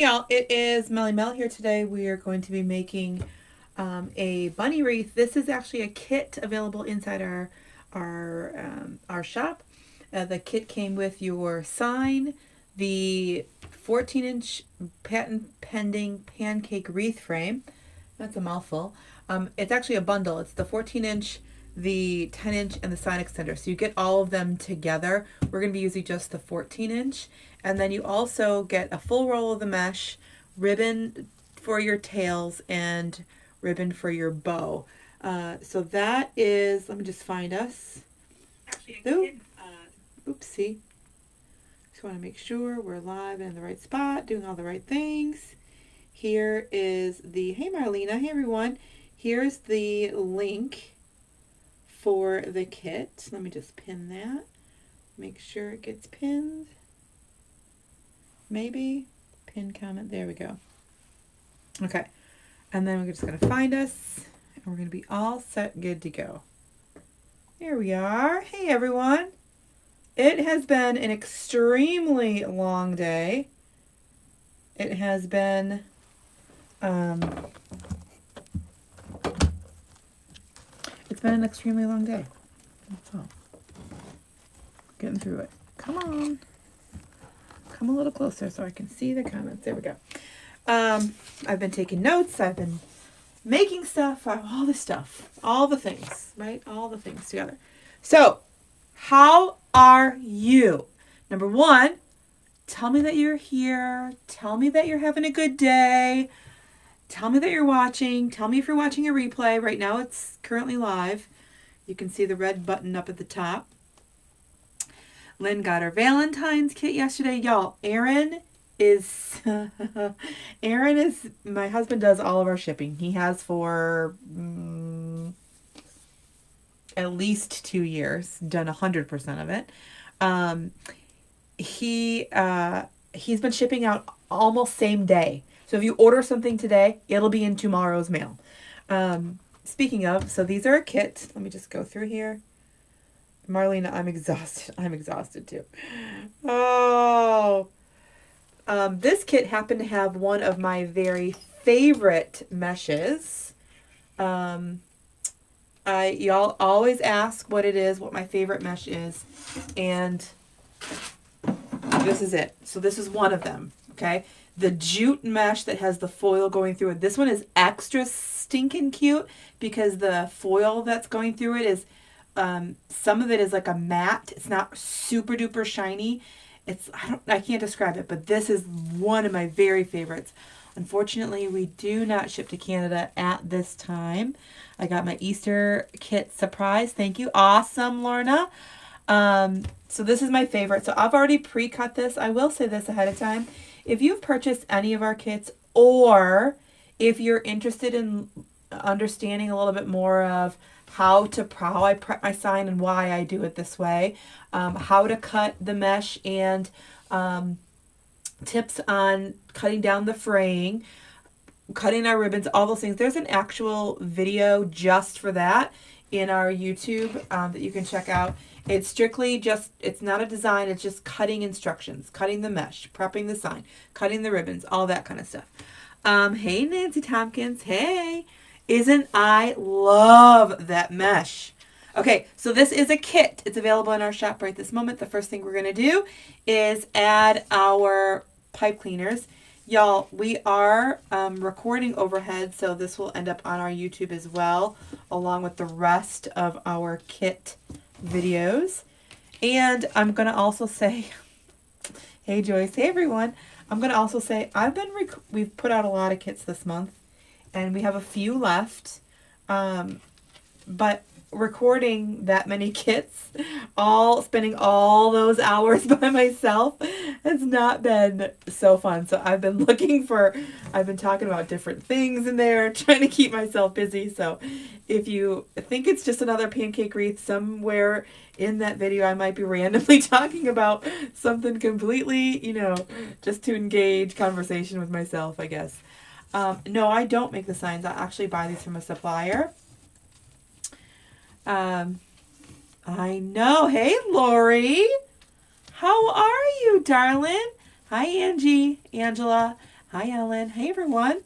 Y'all, it is Melly Mel here today. We are going to be making a bunny wreath. This is actually a kit available inside our shop. The kit came with your sign, the 14-inch patent pending pancake wreath frame. That's a mouthful. It's actually a bundle. It's the 14-inch, the 10-inch, and the sign extender. So you get all of them together. We're going to be using just the 14-inch. And then you also get a full roll of the mesh, ribbon for your tails, and ribbon for your bow. So that is, let me just find us. Oopsie. Just want to make sure we're live and in the right spot, doing all the right things. Here is the, hey Marlena, hey everyone. Here's the link for the kit. Let me just pin that. Make sure it gets pinned. Maybe. Pin comment. There we go. Okay. And then we're just going to find us. And we're going to be all set, good to go. Here we are. Hey everyone. It has been an extremely long day. It has been it's been an extremely long day. That's all. Getting through it. Come on. Come a little closer so I can see the comments. There we go. I've been taking notes. I've been making stuff. All this stuff. All the things. Right? All the things together. So, how are you? Number one, tell me that you're here. Tell me that you're having a good day. Tell me that you're watching. Tell me if you're watching a replay. Right now it's currently live. You can see the red button up at the top. Lynn got her Valentine's kit yesterday. Y'all, Aaron is, my husband does all of our shipping. He has for at least 2 years, done 100% of it. He's been shipping out almost same day. So if you order something today, it'll be in tomorrow's mail. Speaking of, so these are a kit. Let me just go through here. Marlena, I'm exhausted. I'm exhausted too. Oh. This kit happened to have one of my very favorite meshes. Y'all always ask what it is, what my favorite mesh is. And this is it. So this is one of them. Okay. The jute mesh that has the foil going through it. This one is extra stinkin' cute because the foil that's going through it is some of it is like a matte. It's not super duper shiny. I can't describe it, but this is one of my very favorites. Unfortunately, we do not ship to Canada at this time. I got my Easter kit surprise. Thank you. Awesome, Lorna. So this is my favorite. So I've already pre-cut this. I will say this ahead of time. If you've purchased any of our kits, or if you're interested in understanding a little bit more of how I prep my sign and why I do it this way, how to cut the mesh, and tips on cutting down the fraying, cutting our ribbons, all those things. There's an actual video just for that in our YouTube that you can check out. It's strictly just, it's not a design, it's just cutting instructions, cutting the mesh, prepping the sign, cutting the ribbons, all that kind of stuff. Hey, Nancy Tompkins. Hey. Isn't I love that mesh. Okay, so this is a kit. It's available in our shop right this moment. The first thing we're going to do is add our pipe cleaners. Y'all, we are recording overhead, so this will end up on our YouTube as well, along with the rest of our kit videos. And I'm going to also say, hey Joyce, hey everyone. I'm going to also say we've put out a lot of kits this month. And we have a few left, but recording that many kits, spending all those hours by myself, has not been so fun. So I've been talking about different things in there, trying to keep myself busy. So if you think it's just another pancake wreath, somewhere in that video I might be randomly talking about something completely, just to engage conversation with myself, I guess. No, I don't make the signs. I actually buy these from a supplier. I know. Hey, Lori. How are you, darling? Hi, Angela. Hi, Ellen. Hey, everyone.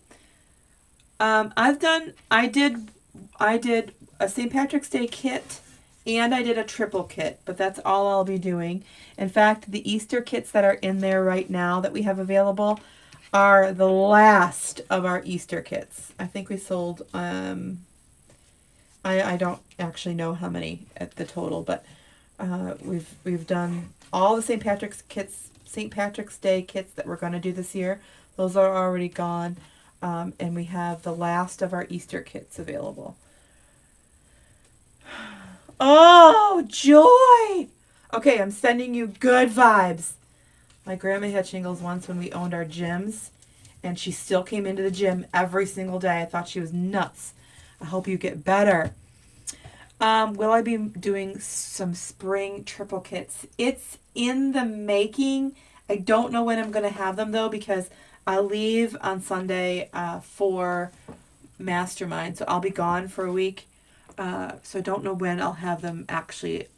I did a St. Patrick's Day kit and I did a triple kit, but that's all I'll be doing. In fact, the Easter kits that are in there right now that we have available are the last of our Easter kits. I think we sold, I don't actually know how many at the total, but we've done all the St. Patrick's Day kits that we're going to do this year. Those are already gone. And we have the last of our Easter kits available. Oh, joy! Okay, I'm sending you good vibes. My grandma had shingles once when we owned our gyms, and she still came into the gym every single day. I thought she was nuts. I hope you get better. Will I be doing some spring triple kits? It's in the making. I don't know when I'm going to have them, though, because I leave on Sunday for Mastermind, so I'll be gone for a week. So I don't know when I'll have them actually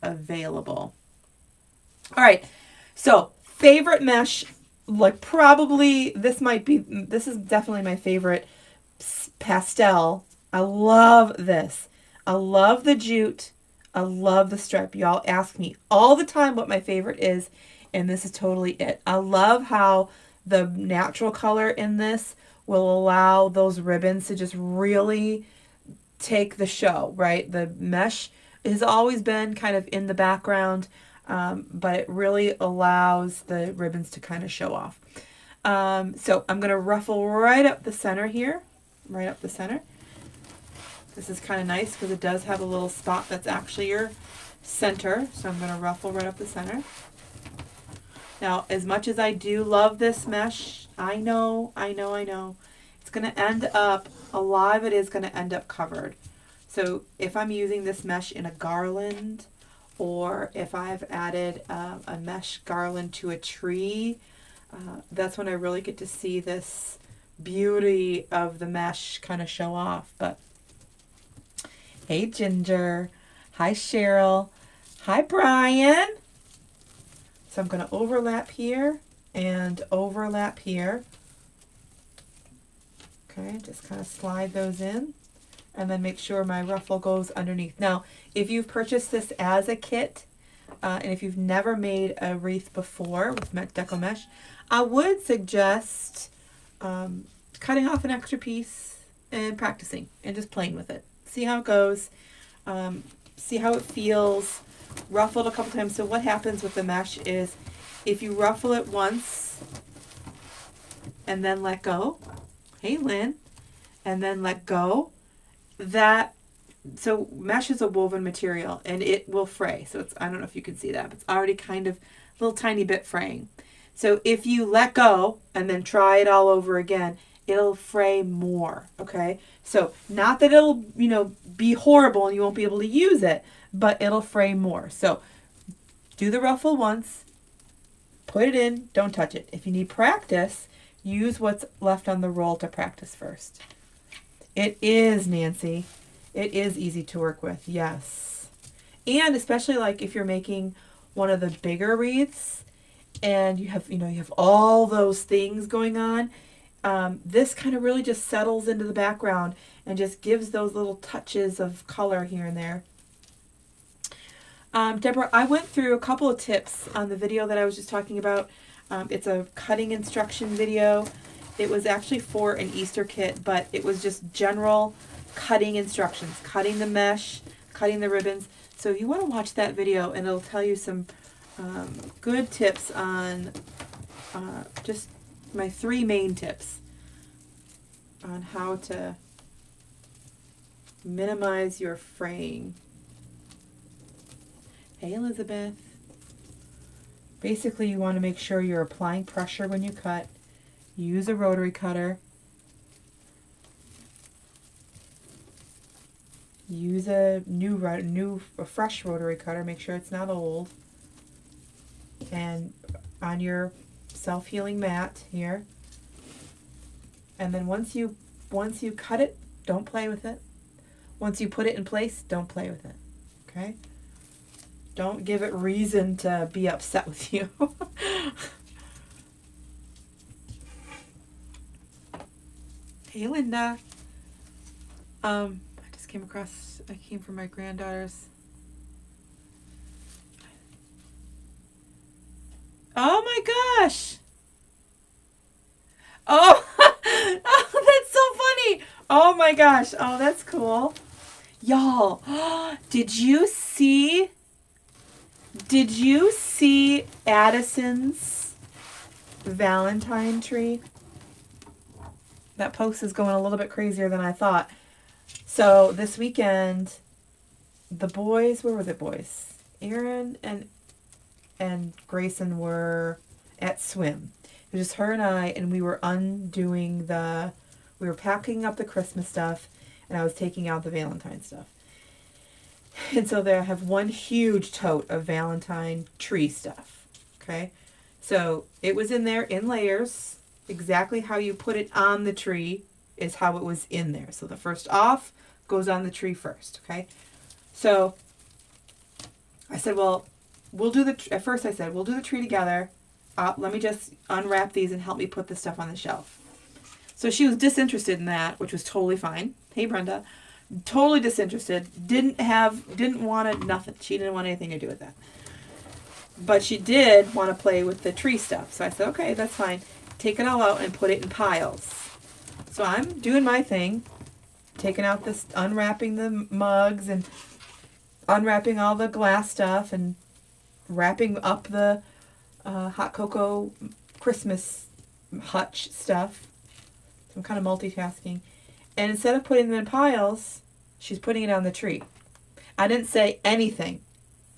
available. All right, so favorite mesh, like probably this is definitely my favorite pastel. I love this. I love the jute. I love the stripe. Y'all ask me all the time what my favorite is, and this is totally it. I love how the natural color in this will allow those ribbons to just really take the show, right? The mesh has always been kind of in the background, but it really allows the ribbons to kind of show off. So I'm going to ruffle right up the center here, right up the center. This is kind of nice because it does have a little spot that's actually your center. So I'm going to ruffle right up the center. Now, as much as I do love this mesh, I know, it's going to end up, a lot of it is going to end up covered. So if I'm using this mesh in a garland, or if I've added a mesh garland to a tree, that's when I really get to see this beauty of the mesh kind of show off. But hey, Ginger. Hi, Cheryl. Hi, Brian. So I'm going to overlap here and overlap here. Okay, just kind of slide those in and then make sure my ruffle goes underneath. Now, if you've purchased this as a kit, and if you've never made a wreath before with Deco Mesh, I would suggest cutting off an extra piece and practicing and just playing with it. See how it goes. See how it feels. Ruffle it a couple times. So what happens with the mesh is if you ruffle it once and then let go, hey Lynn, and then let go, so mesh is a woven material and it will fray. So it's, I don't know if you can see that, but it's already kind of a little tiny bit fraying. So if you let go and then try it all over again, it'll fray more, okay? So not that it'll, be horrible and you won't be able to use it, but it'll fray more. So do the ruffle once, put it in, don't touch it. If you need practice, use what's left on the roll to practice first. It is, Nancy. It is easy to work with, yes. And especially like if you're making one of the bigger wreaths and you have all those things going on, this kind of really just settles into the background and just gives those little touches of color here and there. Deborah, I went through a couple of tips on the video that I was just talking about. It's a cutting instruction video. It was actually for an Easter kit, but it was just general cutting instructions, cutting the mesh, cutting the ribbons. So if you want to watch that video, and it'll tell you some good tips on just my 3 main tips on how to minimize your fraying. Hey, Elizabeth. Basically, you want to make sure you're applying pressure when you cut. Use a rotary cutter. Use a fresh rotary cutter. Make sure it's not old. And on your self-healing mat here. And then once you cut it, don't play with it. Once you put it in place, don't play with it. Okay? Don't give it reason to be upset with you. Hey, Linda. I just came from my granddaughter's. Oh my gosh. Oh, oh, that's so funny. Oh my gosh. Oh, that's cool. Y'all, did you see Addison's Valentine tree? That post is going a little bit crazier than I thought. So this weekend, the boys, where were the boys? Aaron and Grayson were at swim. It was just her and I, and we were we were packing up the Christmas stuff, and I was taking out the Valentine stuff. And so there I have one huge tote of Valentine tree stuff. Okay? So it was in there in layers. Exactly how you put it on the tree is how it was in there. So the first off goes on the tree first. Okay? So I said, well, at first I said, we'll do the tree together. Let me just unwrap these and help me put this stuff on the shelf. So she was disinterested in that, which was totally fine. Hey, Brenda. Totally disinterested. Didn't want it, nothing. She didn't want anything to do with that. But she did want to play with the tree stuff. So I said, okay, that's fine. Take it all out and put it in piles. So I'm doing my thing. Taking out this, unwrapping the mugs and unwrapping all the glass stuff and wrapping up the hot cocoa Christmas hutch stuff. So I'm kind of multitasking. And instead of putting them in piles, she's putting it on the tree. I didn't say anything.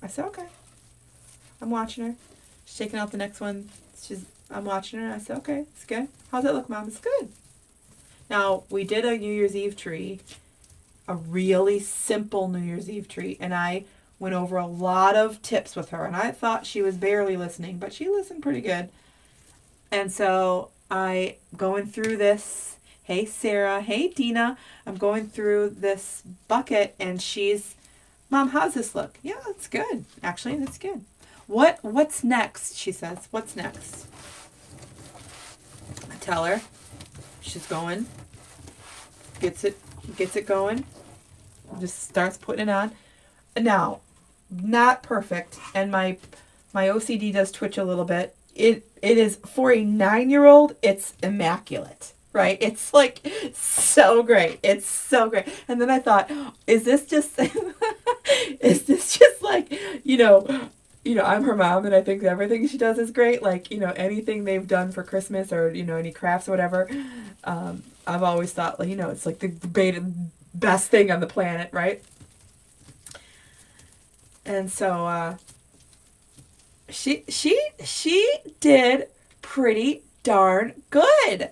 I said, okay. I'm watching her. She's taking out the next one. I'm watching her. I said, okay, it's good. How's it look, Mom? It's good. Now, we did a New Year's Eve tree. A really simple New Year's Eve tree. And I went over a lot of tips with her. And I thought she was barely listening, but she listened pretty good. And so I going through this. Hey, Sarah. Hey, Dina. I'm going through this bucket, and she's, Mom, how's this look? Yeah, it's good. Actually, that's good. What's next? She says. What's next? I tell her. She's going. Gets it going. Just starts putting it on. Now, not perfect, and my OCD does twitch a little bit. It is, for a 9-year-old, it's immaculate. Right? It's like so great. It's so great. And then I thought, is this just like, I'm her mom and I think everything she does is great. Like, anything they've done for Christmas or, any crafts or whatever. I've always thought, like, it's like the best thing on the planet, right? And so she did pretty darn good.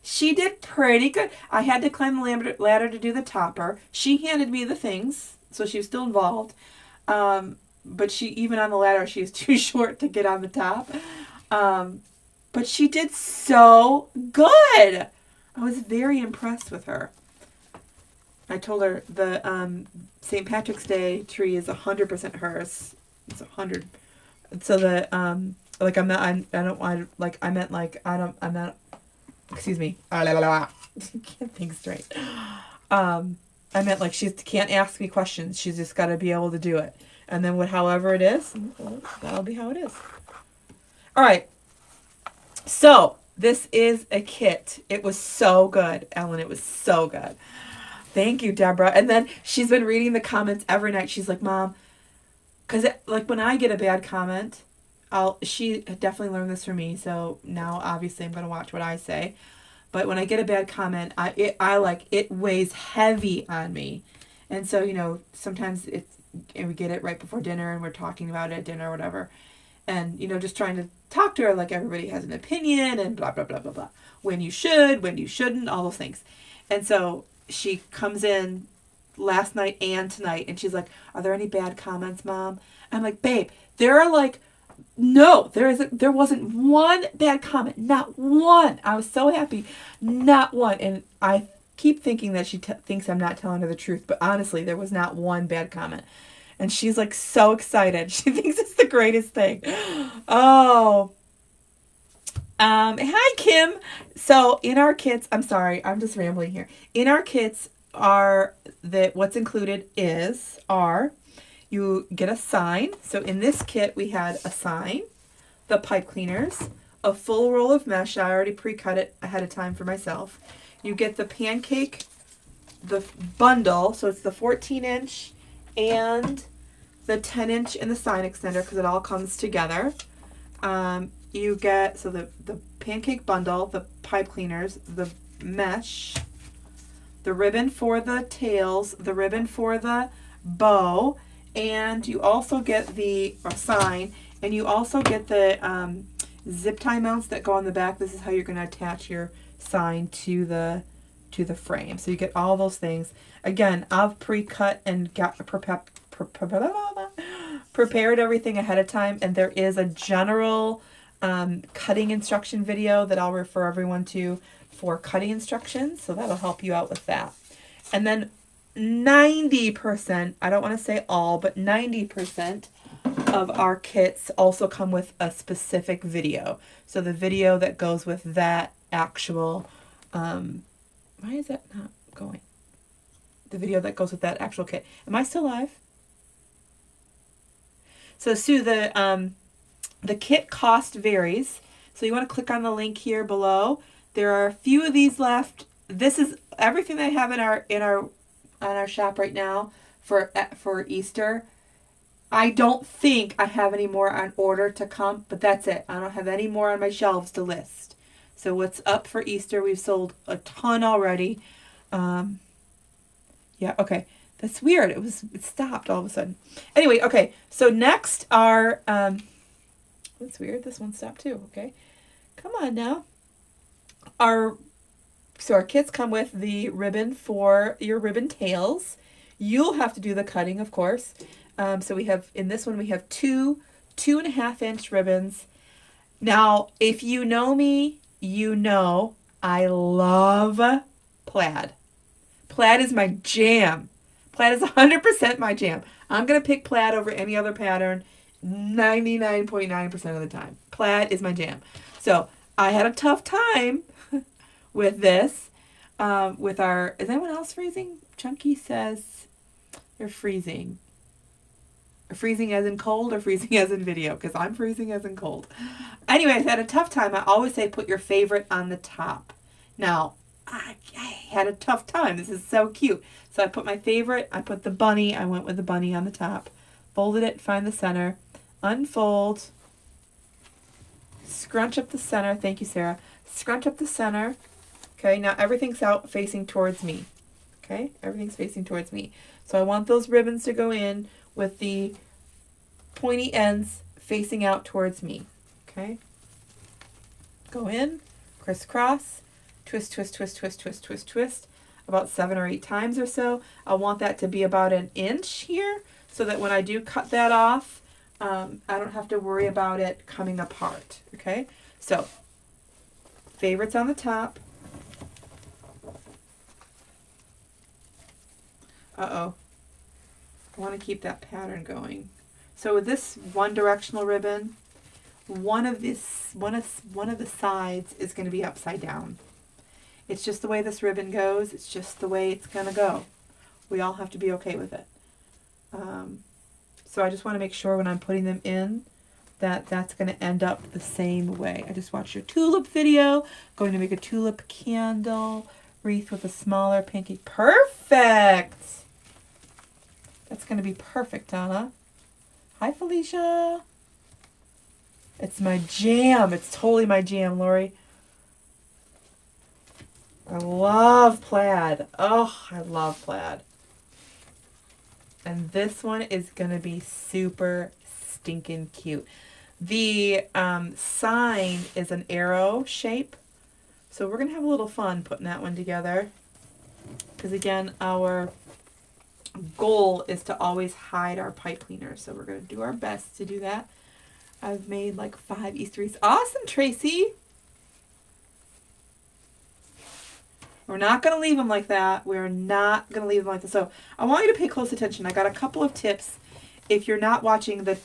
She did pretty good. I had to climb the ladder to do the topper. She handed me the things, so she was still involved. But she, even on the ladder, she was too short to get on the top. But she did so good. I was very impressed with her. I told her the St. Patrick's Day tree is 100% hers. It's 100. So excuse me. I can't think straight. I meant like she can't ask me questions. She's just got to be able to do it. And then however it is, that'll be how it is. All right. So this is a kit. It was so good, Ellen. It was so good. Thank you, Deborah. And then she's been reading the comments every night. She's like, Mom, because like when I get a bad comment, she definitely learned this from me. So now obviously I'm going to watch what I say. But when I get a bad comment, it weighs heavy on me. And so, sometimes we get it right before dinner and we're talking about it at dinner or whatever. And, just trying to talk to her like everybody has an opinion and blah, blah, blah, blah, blah. When you should, when you shouldn't, all those things. And so she comes in last night and tonight and she's like, are there any bad comments, Mom? I'm like, babe, there are like, no, there wasn't one bad comment. Not one. I was so happy. Not one. And I keep thinking that she thinks I'm not telling her the truth. But honestly, there was not one bad comment. And she's like so excited. She thinks it's the greatest thing. Oh. Hi, Kim. So in our kits, I'm sorry, I'm just rambling here. In our kits are what's included are you get a sign. So in this kit, we had a sign, the pipe cleaners, a full roll of mesh. I already pre-cut it ahead of time for myself. You get the pancake, the bundle. So it's the 14-inch and the 10-inch and the sign extender because it all comes together. You get, so the pancake bundle, the pipe cleaners, the mesh, the ribbon for the tails, the ribbon for the bow, and you also get the sign, and you also get the zip tie mounts that go on the back. This is how you're going to attach your sign to the frame. So you get all those things. Again, I've pre-cut and got prepared everything ahead of time, and there is a general cutting instruction video that I'll refer everyone to for cutting instructions, so that'll help you out with that. And then 90%, I don't want to say all, but 90% of our kits also come with a specific video. So the video that goes with that actual, why is that not going? The video that goes with that actual kit. Am I still live? So Sue, the kit cost varies. So you want to click on the link here below. There are a few of these left. This is everything that I have on our shop right now for Easter. I don't think I have any more on order to come, but that's it. I don't have any more on my shelves to list. So what's up for Easter? We've sold a ton already. Yeah, okay. That's weird. It stopped all of a sudden. Anyway, okay. So next are that's weird. This one stopped too. Okay. Come on now. Our kits come with the ribbon for your ribbon tails. You'll have to do the cutting, of course. So we have, in this one, we have 2.5-inch ribbons. Now, if you know me, you know I love plaid. Plaid is my jam. Plaid is 100% my jam. I'm going to pick plaid over any other pattern 99.9% of the time. Plaid is my jam. So I had a tough time with this. With our, is anyone else freezing? Chunky says they're freezing. Freezing as in cold or freezing as in video? Because I'm freezing as in cold. Anyways, I had a tough time. I always say put your favorite on the top. Now, I had a tough time. This is so cute. So I put my favorite. I put the bunny. I went with the bunny on the top. Folded it, find the center. Unfold. Scrunch up the center. Thank you, Sarah. Scrunch up the center. Okay, now everything's out facing towards me. Okay, everything's facing towards me. So I want those ribbons to go in with the pointy ends facing out towards me. Okay, go in, crisscross, twist, twist, twist, twist, twist, twist, twist, about 7 or 8 times or so. I want that to be about 1 inch here so that when I do cut that off, I don't have to worry about it coming apart. Okay, so favorites on the top. Uh-oh. I want to keep that pattern going. So with this one directional ribbon, one of the sides is going to be upside down. It's just the way this ribbon goes. It's just the way it's going to go. We all have to be okay with it. So I just want to make sure when I'm putting them in that that's going to end up the same way. I just watched your tulip video. Going to make a tulip candle wreath with a smaller pancake. Perfect! That's going to be perfect, Donna. Hi, Felicia. It's my jam. It's totally my jam, Lori. I love plaid. Oh, I love plaid. And this one is going to be super stinking cute. The sign is an arrow shape. So we're going to have a little fun putting that one together. Because again, our goal is to always hide our pipe cleaners. So we're going to do our best to do that. I've made like 5 Easter eggs. Awesome, Tracy. We're not going to leave them like that. We're not going to leave them like that. So I want you to pay close attention. I got a couple of tips. If you're not watching the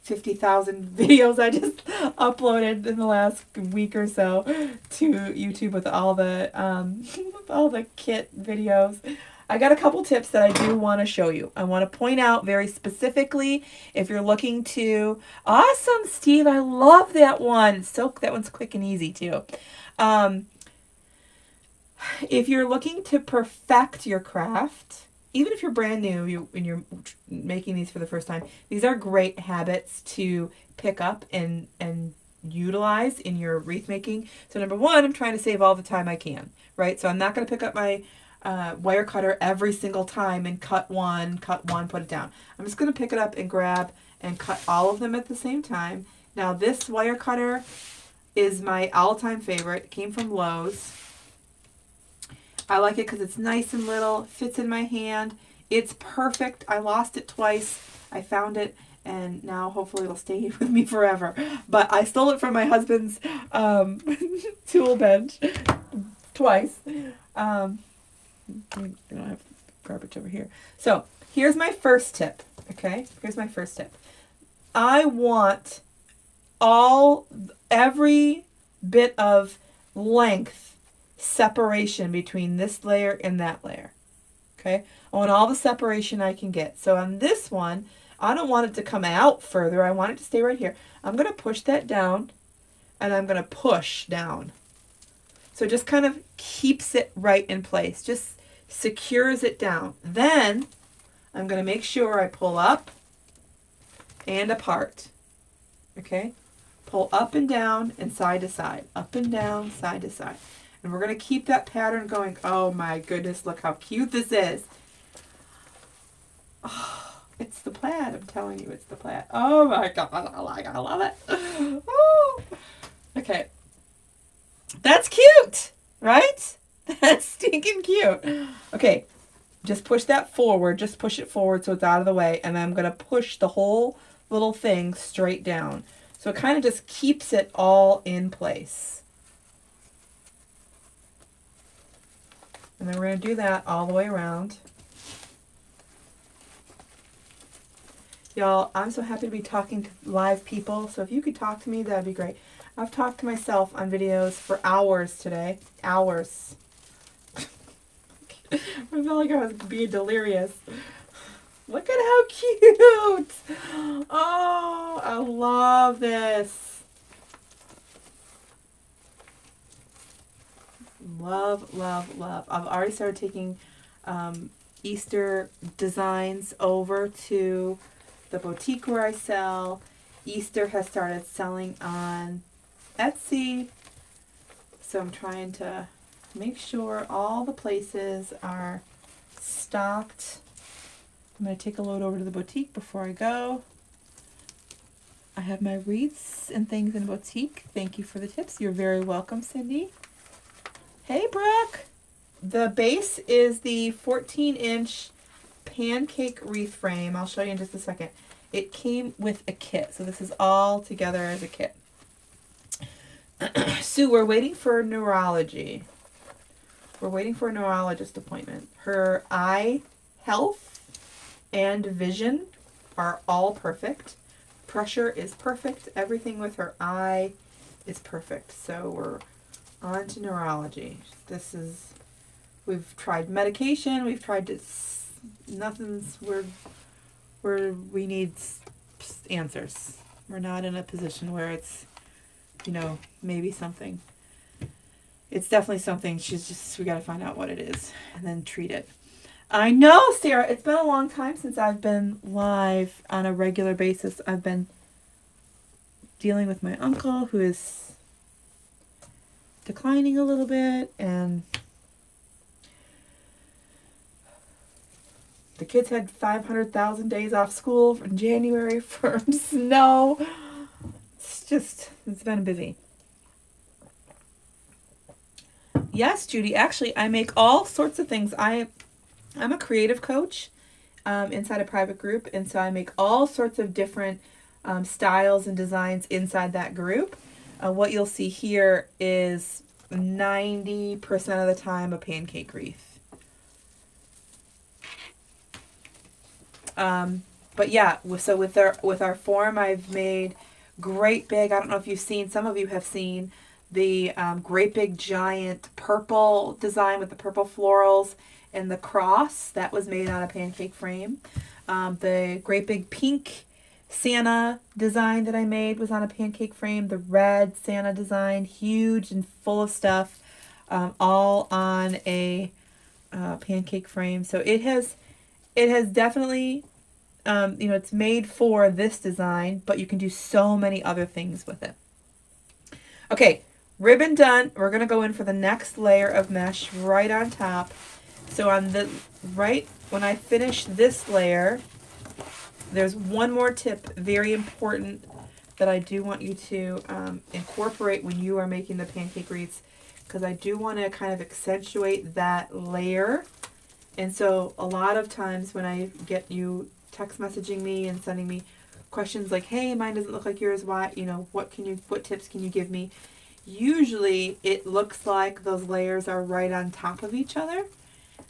50,000 videos I just uploaded in the last week or so to YouTube with all the kit videos. I got a couple tips that I do want to show you. I want to point out very specifically if you're looking to... Awesome, Steve. I love that one. That one's quick and easy too. If you're looking to perfect your craft, even if you're brand new and you're making these for the first time, these are great habits to pick up and utilize in your wreath making. So number one, I'm trying to save all the time I can, right? So I'm not going to pick up my wire cutter every single time and cut one, put it down. I'm just going to pick it up and grab and cut all of them at the same time. Now this wire cutter is my all-time favorite. It came from Lowe's. I like it because it's nice and little, fits in my hand. It's perfect. I lost it twice. I found it, and now hopefully it'll stay with me forever. But I stole it from my husband's tool bench twice. I have garbage over here. So here's my first tip, okay? Here's my first tip. I want every bit of length separation between this layer and that layer. Okay, I want all the separation I can get. So on this one, I don't want it to come out further. I want it to stay right here. I'm going to push that down, and I'm going to push down. So it just kind of keeps it right in place, just secures it down. Then I'm going to make sure I pull up and apart. Okay, pull up and down and side to side, up and down, side to side. And we're going to keep that pattern going. Oh my goodness, look how cute this is. Oh, it's the plaid. I'm telling you, it's the plaid. Oh my God, I love it. Oh. Okay. That's cute, right? That's stinking cute. Okay, just push that forward. Just push it forward so it's out of the way. And I'm going to push the whole little thing straight down. So it kind of just keeps it all in place. And then we're going to do that all the way around. Y'all, I'm so happy to be talking to live people. So if you could talk to me, that would be great. I've talked to myself on videos for hours today. Hours. I felt like I was being delirious. Look at how cute. Oh, I love this. Love, love, love. I've already started taking Easter designs over to the boutique where I sell. Easter has started selling on Etsy. So I'm trying to make sure all the places are stocked. I'm going to take a load over to the boutique before I go. I have my wreaths and things in the boutique. Thank you for the tips. You're very welcome, Cindy. Hey, Brooke. The base is the 14-inch pancake wreath frame. I'll show you in just a second. It came with a kit, so this is all together as a kit. Sue, we're waiting for neurology. We're waiting for a neurologist appointment. Her eye health and vision are all perfect. Pressure is perfect. Everything with her eye is perfect. So we're on to neurology. We've tried medication. We've tried this. Nothing's where we need answers. We're not in a position where it's, maybe something. It's definitely something. We got to find out what it is and then treat it. I know, Sarah. It's been a long time since I've been live on a regular basis. I've been dealing with my uncle who is declining a little bit, and the kids had 500,000 days off school in January for snow. It's been busy. Yes, Judy. Actually, I make all sorts of things. I'm a creative coach inside a private group, and so I make all sorts of different styles and designs inside that group. What you'll see here is 90% of the time a pancake wreath. But yeah, so with our form, I've made great big, I don't know if you've seen, some of you have seen the great big giant purple design with the purple florals and the cross. That was made on a pancake frame. The great big pink Santa design that I made was on a pancake frame. The red Santa design, huge and full of stuff, all on a pancake frame. So it has definitely, it's made for this design, but you can do so many other things with it. Okay, ribbon done. We're going to go in for the next layer of mesh right on top. So on the right, when I finish this layer, there's one more tip, very important, that I do want you to incorporate when you are making the pancake wreaths, because I do want to kind of accentuate that layer. And so a lot of times when I get you text messaging me and sending me questions like, hey, mine doesn't look like yours, why, what tips can you give me? Usually it looks like those layers are right on top of each other.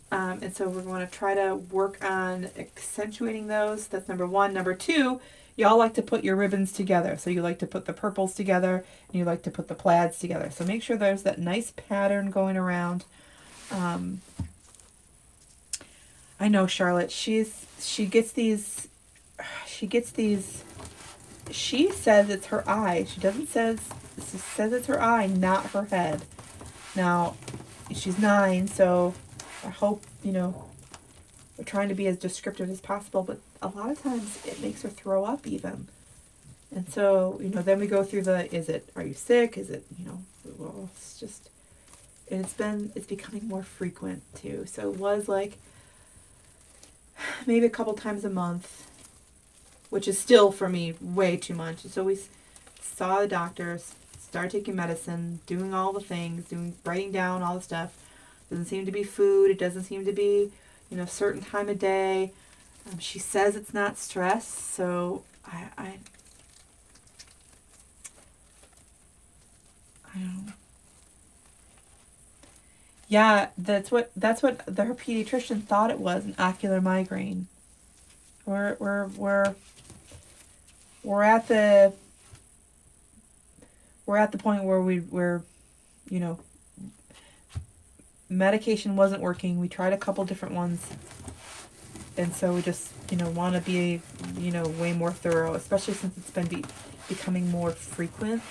And so we're going to try to work on accentuating those. That's number one. Number two, y'all like to put your ribbons together. So you like to put the purples together and you like to put the plaids together. So make sure there's that nice pattern going around. I know Charlotte, she gets these, she says it's her eye. She says it's her eye, not her head. Now, she's 9, so I hope, we're trying to be as descriptive as possible, but a lot of times it makes her throw up even. And so, then we go through are you sick? Is it, well, it's just, and it's becoming more frequent too. So it was like maybe a couple times a month, which is still for me way too much. So we saw the doctor, started taking medicine, doing all the things, writing down all the stuff. Doesn't seem to be food. It doesn't seem to be, certain time of day. She says it's not stress, so I don't know. Yeah, that's what her pediatrician thought it was, an ocular migraine. We're at the point where medication wasn't working. We tried a couple different ones, and so we just want to be way more thorough, especially since it's been becoming more frequent.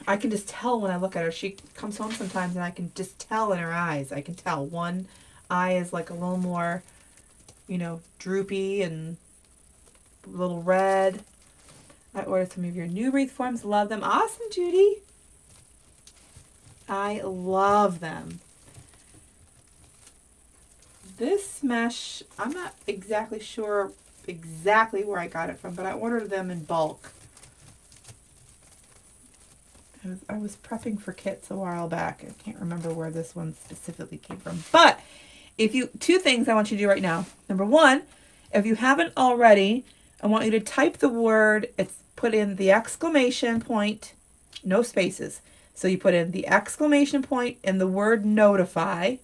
I can just tell when I look at her. She comes home sometimes and I can just tell in her eyes. I can tell one eye is like a little more, droopy and a little red. I ordered some of your new wreath forms. Love them. Awesome, Judy. I love them. This mesh, I'm not exactly sure exactly where I got it from, but I ordered them in bulk. I was prepping for kits a while back. I can't remember where this one specifically came from. But two things I want you to do right now. Number one, if you haven't already, I want you to type the word, put in the exclamation point, no spaces. So you put in the exclamation point and the word notify.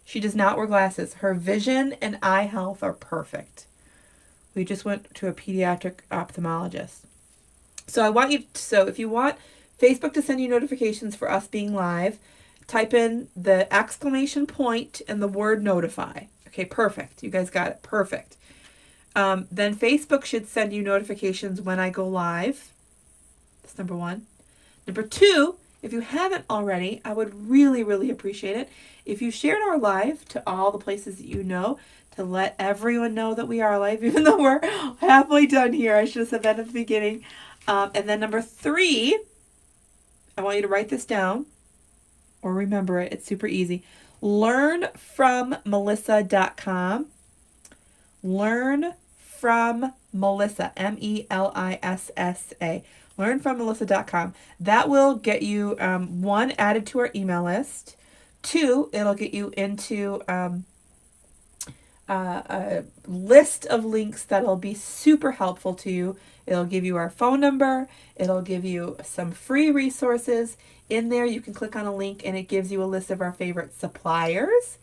She does not wear glasses. Her vision and eye health are perfect. We just went to a pediatric ophthalmologist. So if you want Facebook to send you notifications for us being live, type in the exclamation point and the word notify. Okay, perfect. You guys got it. Perfect. Then Facebook should send you notifications when I go live. That's number one. Number two, if you haven't already, I would really, really appreciate it if you shared our live to all the places that you know, to let everyone know that we are live, even though we're halfway done here. I should have said that at the beginning. And then number three, I want you to write this down or remember it. It's super easy. Learnfrommelissa.com. Learn from Melissa, Melissa. Learnfrommelissa.com. That will get you, 1, added to our email list. 2, it'll get you into a list of links that'll be super helpful to you. It'll give you our phone number. It'll give you some free resources. In there, you can click on a link and it gives you a list of our favorite suppliers.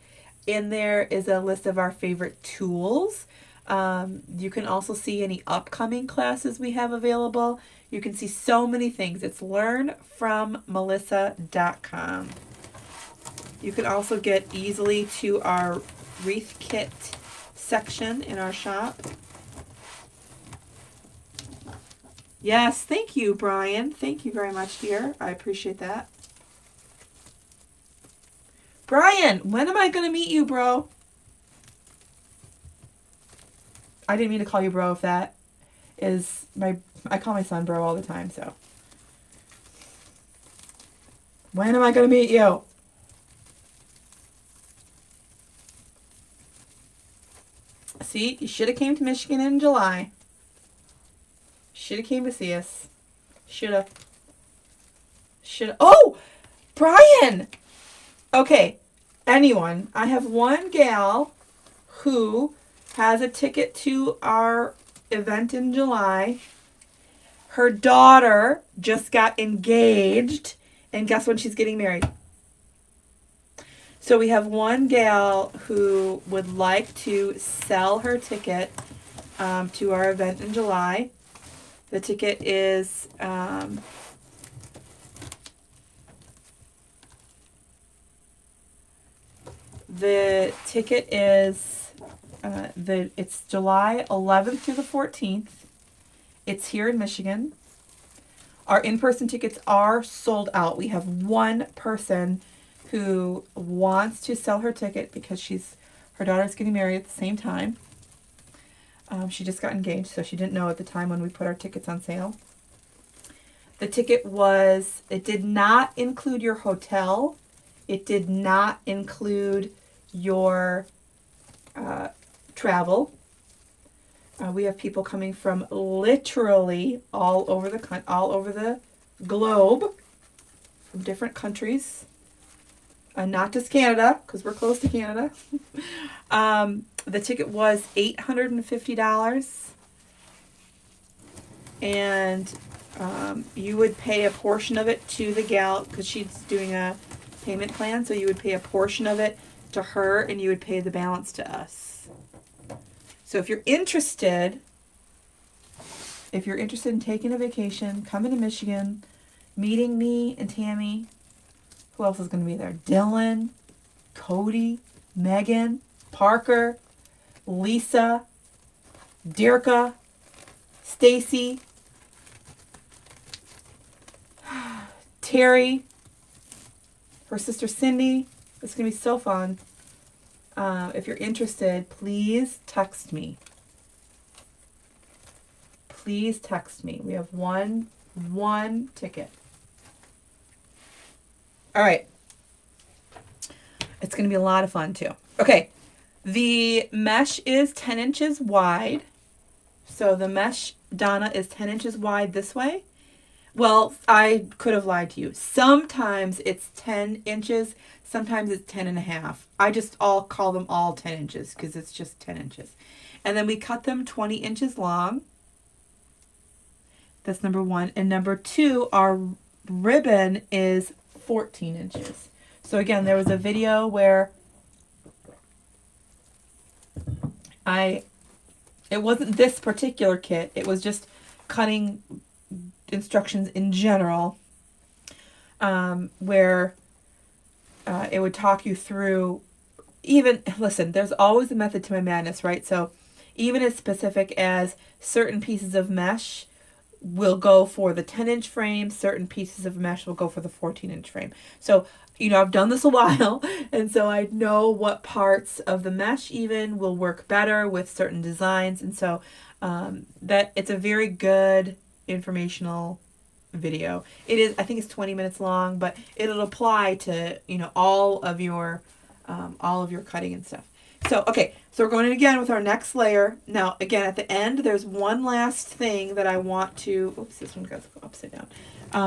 In there is a list of our favorite tools. You can also see any upcoming classes we have available. You can see so many things. It's learnfrommelissa.com. You can also get easily to our wreath kit section in our shop. Yes, thank you, Brian. Thank you very much, dear. I appreciate that. Brian, when am I going to meet you, bro? I didn't mean to call you bro if that is my... I call my son bro all the time, so. When am I going to meet you? See, you should have came to Michigan in July. Should have came to see us. Should have. Oh! Brian! Okay, anyone. I have one gal who has a ticket to our event in July. Her daughter just got engaged. And guess when she's getting married? So we have one gal who would like to sell her ticket to our event in July. The ticket is it's July 11th through the 14th. It's here in Michigan. Our in-person tickets are sold out. We have one person who wants to sell her ticket because her daughter's getting married at the same time. She just got engaged, so she didn't know at the time when we put our tickets on sale. The ticket it did not include your hotel. It did not include your travel. We have people coming from literally all over the globe, from different countries. Not just Canada, because we're close to Canada. The ticket was $850. And you would pay a portion of it to the gal, because she's doing a payment plan. So you would pay a portion of it to her, and you would pay the balance to us. So if you're interested in taking a vacation, coming to Michigan, meeting me and Tammy, who else is going to be there? Dylan, Cody, Megan, Parker, Lisa, Dirka, Stacy, Terry, her sister Cindy. It's going to be so fun. If you're interested, please text me. Please text me. We have one ticket. All right. It's going to be a lot of fun too. Okay. The mesh is 10 inches wide. So the mesh, Donna, is 10 inches wide this way. Well, I could have lied to you. Sometimes it's 10 inches. Sometimes it's 10 and a half. I just call them all 10 inches because it's just 10 inches. And then we cut them 20 inches long. That's number one. And number two, our ribbon is 14 inches. So again, there was a video where it wasn't this particular kit. It was just cutting instructions in general, where it would talk you through, listen, there's always a method to my madness, right? So even as specific as certain pieces of mesh will go for the 10-inch frame, certain pieces of mesh will go for the 14-inch frame. So, I've done this a while, and so I know what parts of the mesh even will work better with certain designs, and so that it's a very good informational video. It is, I think it's 20 minutes long, but it'll apply to, all of your cutting and stuff. So, okay, so we're going in again with our next layer. Now, again, at the end, there's one last thing that I want to, oops, this one goes upside down.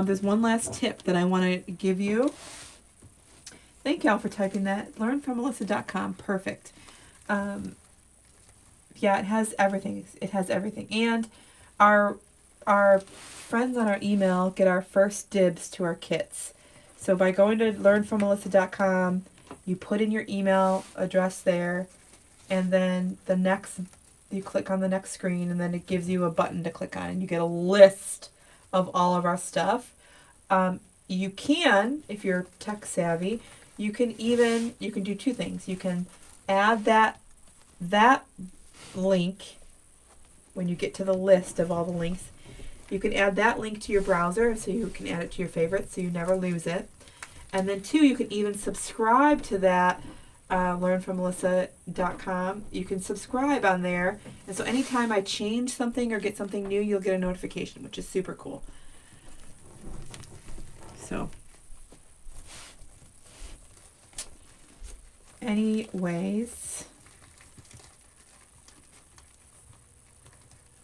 There's one last tip that I want to give you. Thank y'all for typing that. Learnfrommelissa.com. Perfect. Yeah, it has everything. It has everything. And our friends on our email get our first dibs to our kits. So by going to learnfrommelissa.com, You put in your email address there, and then you click on the next screen, and then it gives you a button to click on, and you get a list of all of our stuff. You can, if you're tech savvy, you can do two things. You can add that link when you get to the list of all the links. You can add that link to your browser so you can add it to your favorites so you never lose it. And then two, you can even subscribe to that learnfrommelissa.com. You can subscribe on there. And so anytime I change something or get something new, you'll get a notification, which is super cool. So anyways,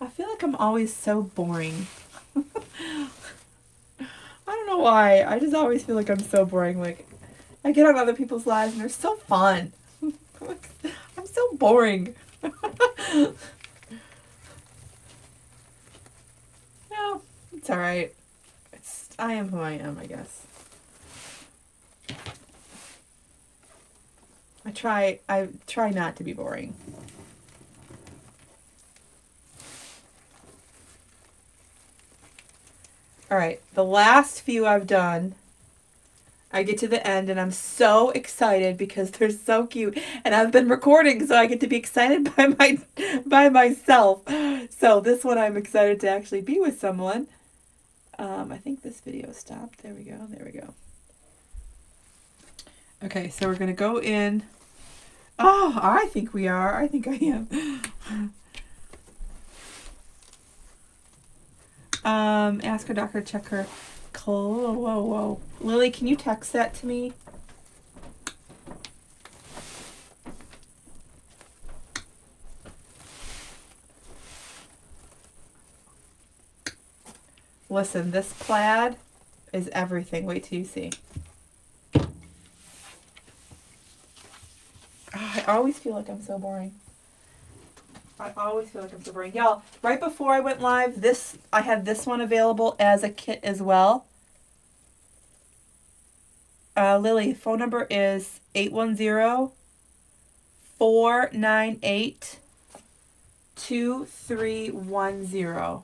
I feel like I'm always so boring. I don't know why. I just always feel like I'm so boring. Like, I get on other people's lives and they're so fun. I'm so boring. No, it's alright. I am who I am, I guess. I try not to be boring. All right, the last few I've done, I get to the end and I'm so excited because they're so cute, and I've been recording, so I get to be excited by myself. So this one I'm excited to actually be with someone. I think this video stopped. There we go. There we go. Okay, so we're gonna go in. Oh, I think we are. I think I am. Ask her doctor to check her. Whoa. Lily, can you text that to me? Listen, this plaid is everything. Wait till you see. Oh, I always feel like I'm so boring. Y'all, right before I went live, I had this one available as a kit as well. Lily, phone number is 810-498-2310.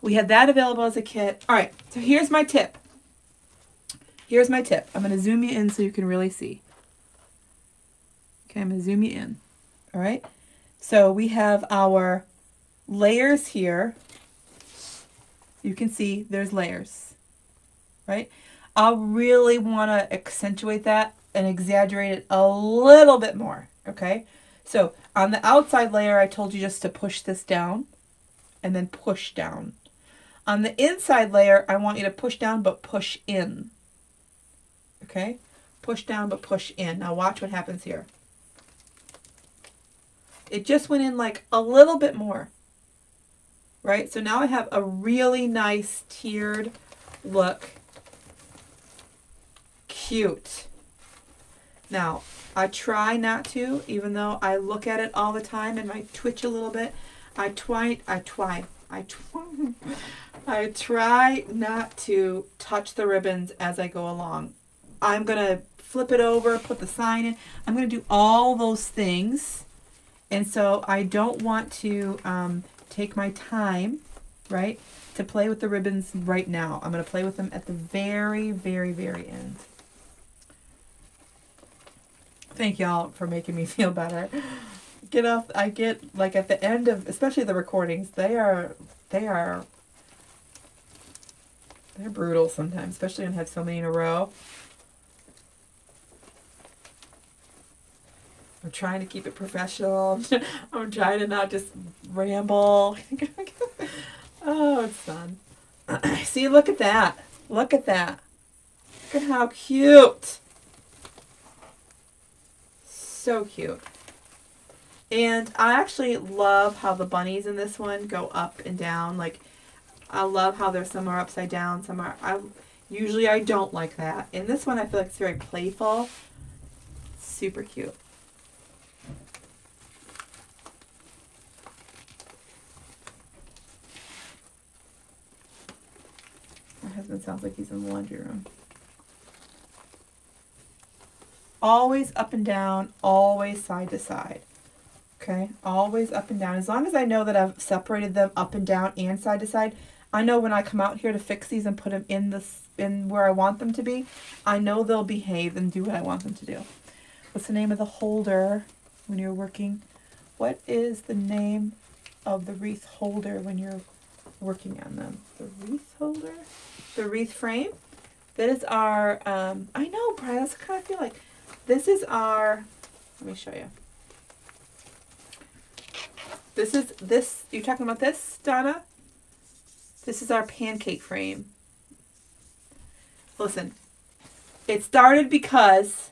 We had that available as a kit. All right, so here's my tip. I'm going to zoom you in so you can really see. Okay, I'm going to zoom you in. All right, so we have our layers here. You can see there's layers, right? I'll really want to accentuate that and exaggerate it a little bit more, okay? So on the outside layer, I told you just to push this down and then push down. On the inside layer, I want you to push down but push in, okay? Push down but push in. Now watch what happens here. It just went in like a little bit more, right? So now I have a really nice tiered look. Cute. Now, I try not to, even though I look at it all the time and might twitch a little bit. I try not to touch the ribbons as I go along. I'm going to flip it over, put the sign in. I'm going to do all those things. And so I don't want to take my time, right, to play with the ribbons right now. I'm going to play with them at the very, very, very end. Thank y'all for making me feel better. I get, like, at the end of, especially the recordings, they're brutal sometimes, especially when I have so many in a row. I'm trying to keep it professional. I'm trying to not just ramble. Oh, it's fun. See, look at that. Look at that. Look at how cute. So cute. And I actually love how the bunnies in this one go up and down. Like, I love how there's some are upside down, some are... Usually I don't like that. In this one, I feel like it's very playful. Super cute. My husband sounds like he's in the laundry room. always up and down, always side to side. Okay, always up and down. As long as I know that I've separated them up and down and side to side, I know when I come out here to fix these and put them in where I want them to be, I know they'll behave and do what I want them to do. What's the name of the holder when you're working? What is the name of the wreath holder when you're working on them? The wreath holder? The wreath frame? That is our, I know, Brian, that's what I kind of feel like. This is our, let me show you. You're talking about this, Donna? This is our pancake frame. Listen, it started because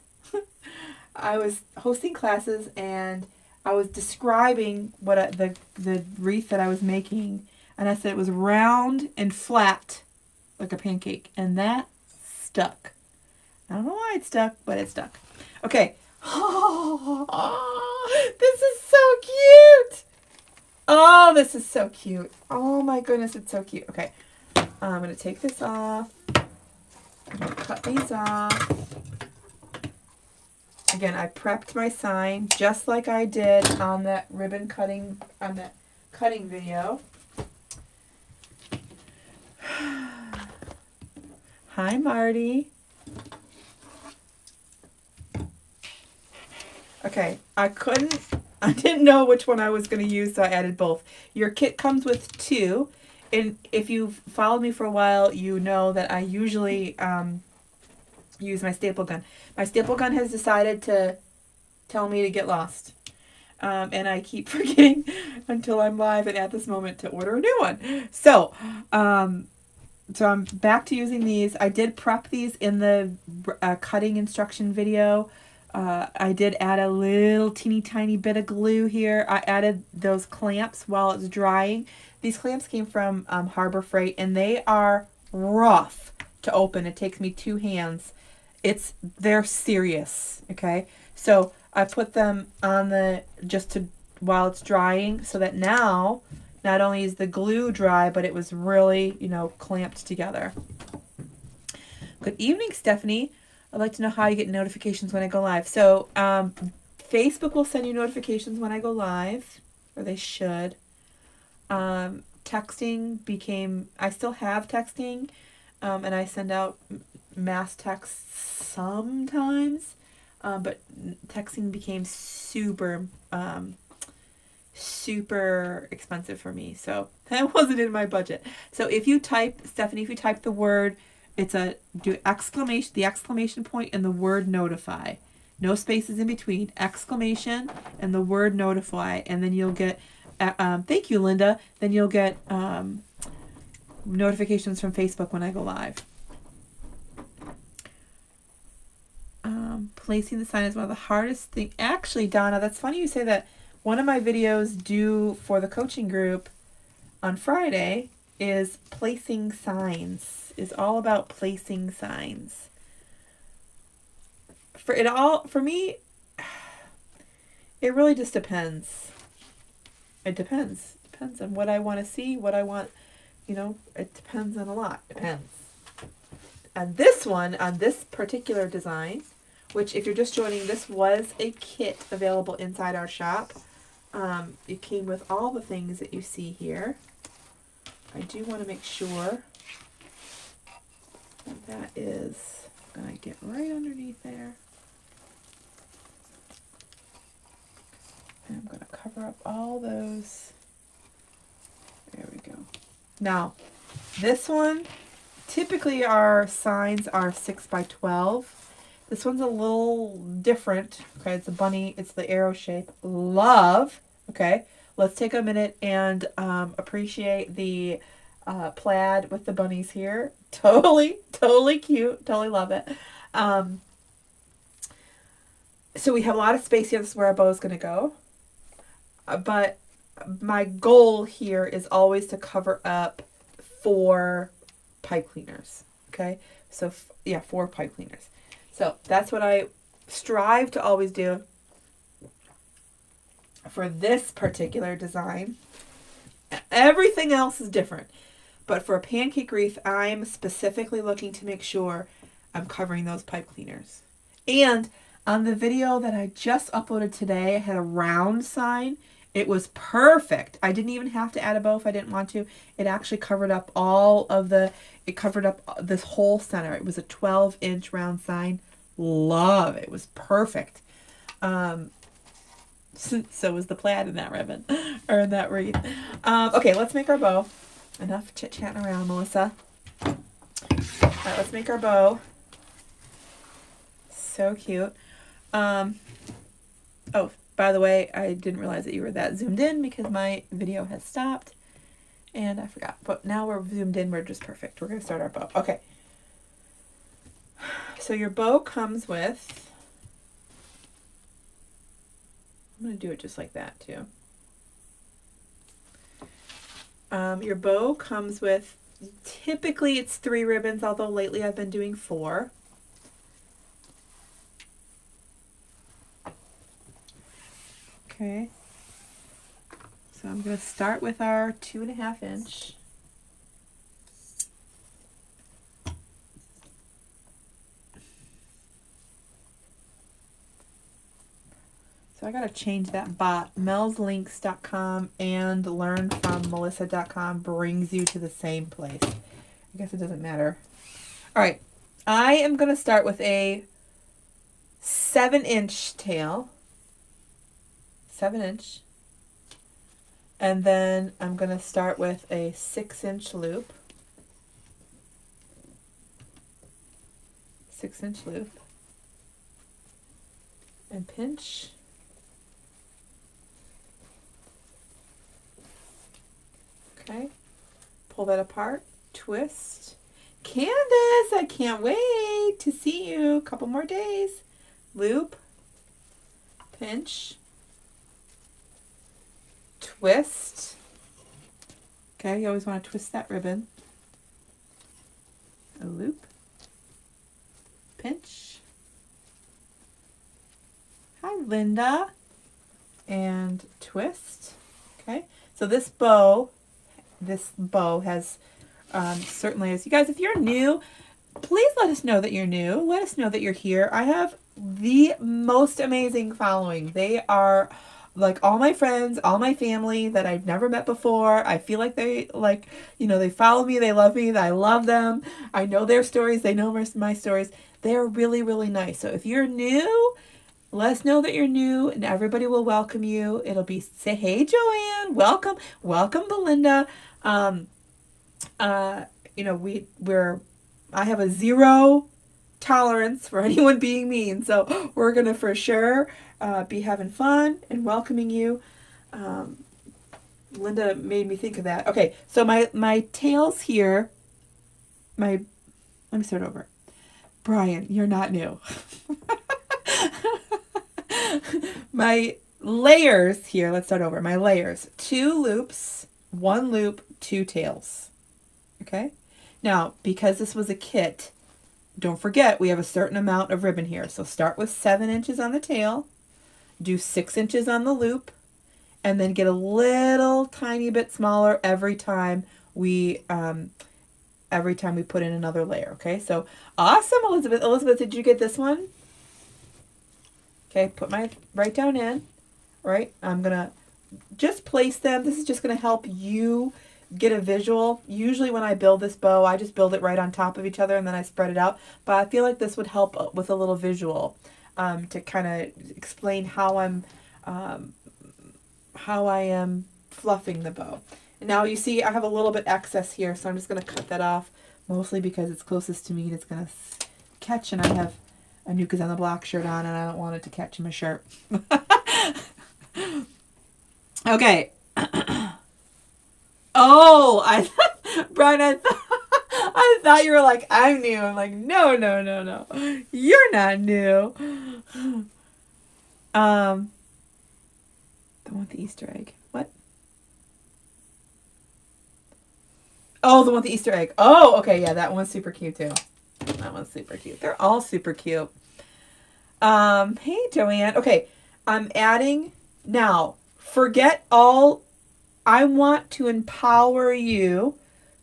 I was hosting classes and I was describing what the wreath that I was making, and I said it was round and flat like a pancake, and that stuck. I don't know why it stuck, but it stuck. Okay. Oh, this is so cute. Oh, this is so cute. Oh my goodness, it's so cute. Okay, I'm going to take this off. I'm going to cut these off. Again, I prepped my sign just like I did on that ribbon cutting, on that cutting video. Hi, Marty. Okay, I didn't know which one I was going to use, so I added both. Your kit comes with 2, and if you've followed me for a while, you know that I usually use my staple gun. My staple gun has decided to tell me to get lost, and I keep forgetting until I'm live and at this moment to order a new one. So I'm back to using these. I did prep these in the cutting instruction video. I did add a little teeny tiny bit of glue here. I added those clamps while it's drying. These clamps came from Harbor Freight, and they are rough to open. It takes me 2 hands. They're serious, okay? So I put them on while it's drying, so that now not only is the glue dry, but it was really, clamped together. Good evening, Stephanie. I'd like to know how you get notifications when I go live. So Facebook will send you notifications when I go live, or they should. Texting I still have texting, and I send out mass texts sometimes, but texting became super expensive for me, so that wasn't in my budget. So if you type, Stephanie, if you type the word, the exclamation point and the word notify. No spaces in between. Exclamation and the word notify. And then you'll get, thank you, Linda. Then you'll get notifications from Facebook when I go live. Placing the sign is one of the hardest things. Actually, Donna, that's funny you say that. One of my videos due for the coaching group on Friday is placing signs. Is all about placing signs. For me, it really just depends. It depends. It depends on what I want to see, what I want, it depends on a lot. Depends. And this one, on this particular design, which if you're just joining, this was a kit available inside our shop. It came with all the things that you see here. I do want to make sure that is going to get right underneath there. And I'm going to cover up all those. There we go. Now, this one, typically our signs are 6x12. This one's a little different. Okay, it's a bunny. It's the arrow shape. Love. Okay, let's take a minute and appreciate the plaid with the bunnies here. Totally cute. Totally love it. So we have a lot of space here. This is where our bow is going to go. But my goal here is always to cover up 4 pipe cleaners. Okay, so 4 pipe cleaners. So that's what I strive to always do for this particular design. Everything else is different. But for a pancake wreath, I'm specifically looking to make sure I'm covering those pipe cleaners. And On the video that I just uploaded today, I had a round sign. It was perfect. I didn't even have to add a bow if I didn't want to. It actually covered up it covered up this whole center. It was a 12-inch round sign. Love. It was perfect. So was the plaid in that ribbon, or in that wreath. Okay, let's make our bow. Enough chit-chatting around, Melissa. All right, let's make our bow. So cute. Oh, by the way, I didn't realize that you were that zoomed in because my video has stopped, and I forgot. But now we're zoomed in. We're just perfect. We're going to start our bow. Okay. So your bow comes with... I'm going to do it just like that, too. Your bow comes with, typically it's 3 ribbons, although lately I've been doing 4. Okay. So I'm going to start with our 2.5 inch. So I got to change that bot. melslinks.com and learnfrommelissa.com brings you to the same place. I guess it doesn't matter. All right. I am going to start with a 7-inch tail. 7-inch. And then I'm going to start with a 6-inch loop. 6-inch loop. And pinch. Okay, pull that apart, twist. Candace, I can't wait to see you. A couple more days. Loop, pinch, twist. Okay, you always want to twist that ribbon. A loop, pinch. Hi, Linda. And twist. Okay, so this bow has certainly, as you guys, if you're new, please let us know that you're new. Let us know that you're here. I have the most amazing following. They are like all my friends, all my family that I've never met before. I feel like they they follow me, they love me, that I love them. I know their stories, they know my stories. They're really, really nice. So if you're new, let us know that you're new, and everybody will welcome you. It'll be, say, hey, Joanne, welcome, Belinda. I have a 0 tolerance for anyone being mean, so we're gonna for sure be having fun and welcoming you. Linda made me think of that. Okay, so my tails here. Let me start over. Brian, you're not new. My layers here, let's start over. My layers, 2 loops, 1 loop, 2 tails. Okay? Now, because this was a kit, don't forget we have a certain amount of ribbon here. So start with 7 inches on the tail, do 6 inches on the loop, and then get a little tiny bit smaller every time we put in another layer. Okay? So awesome, Elizabeth. Elizabeth, did you get this one? Okay, put my right down in, right? I'm going to just place them. This is just going to help you get a visual. Usually when I build this bow, I just build it right on top of each other and then I spread it out. But I feel like this would help with a little visual to kind of explain how I am fluffing the bow. And now you see I have a little bit excess here, so I'm just going to cut that off, mostly because it's closest to me and it's going to catch, and I have a Nukas on the Block shirt on, and I don't want it to catch in my shirt. Okay. Oh, Brian, I thought you were like, I'm new. I'm like, no. You're not new. The one with the Easter egg. What? Oh, the one with the Easter egg. Oh, okay, yeah, that one's super cute too. That one's super cute. They're all super cute. Hey, Joanne. Okay, I'm adding now. Forget all. I want to empower you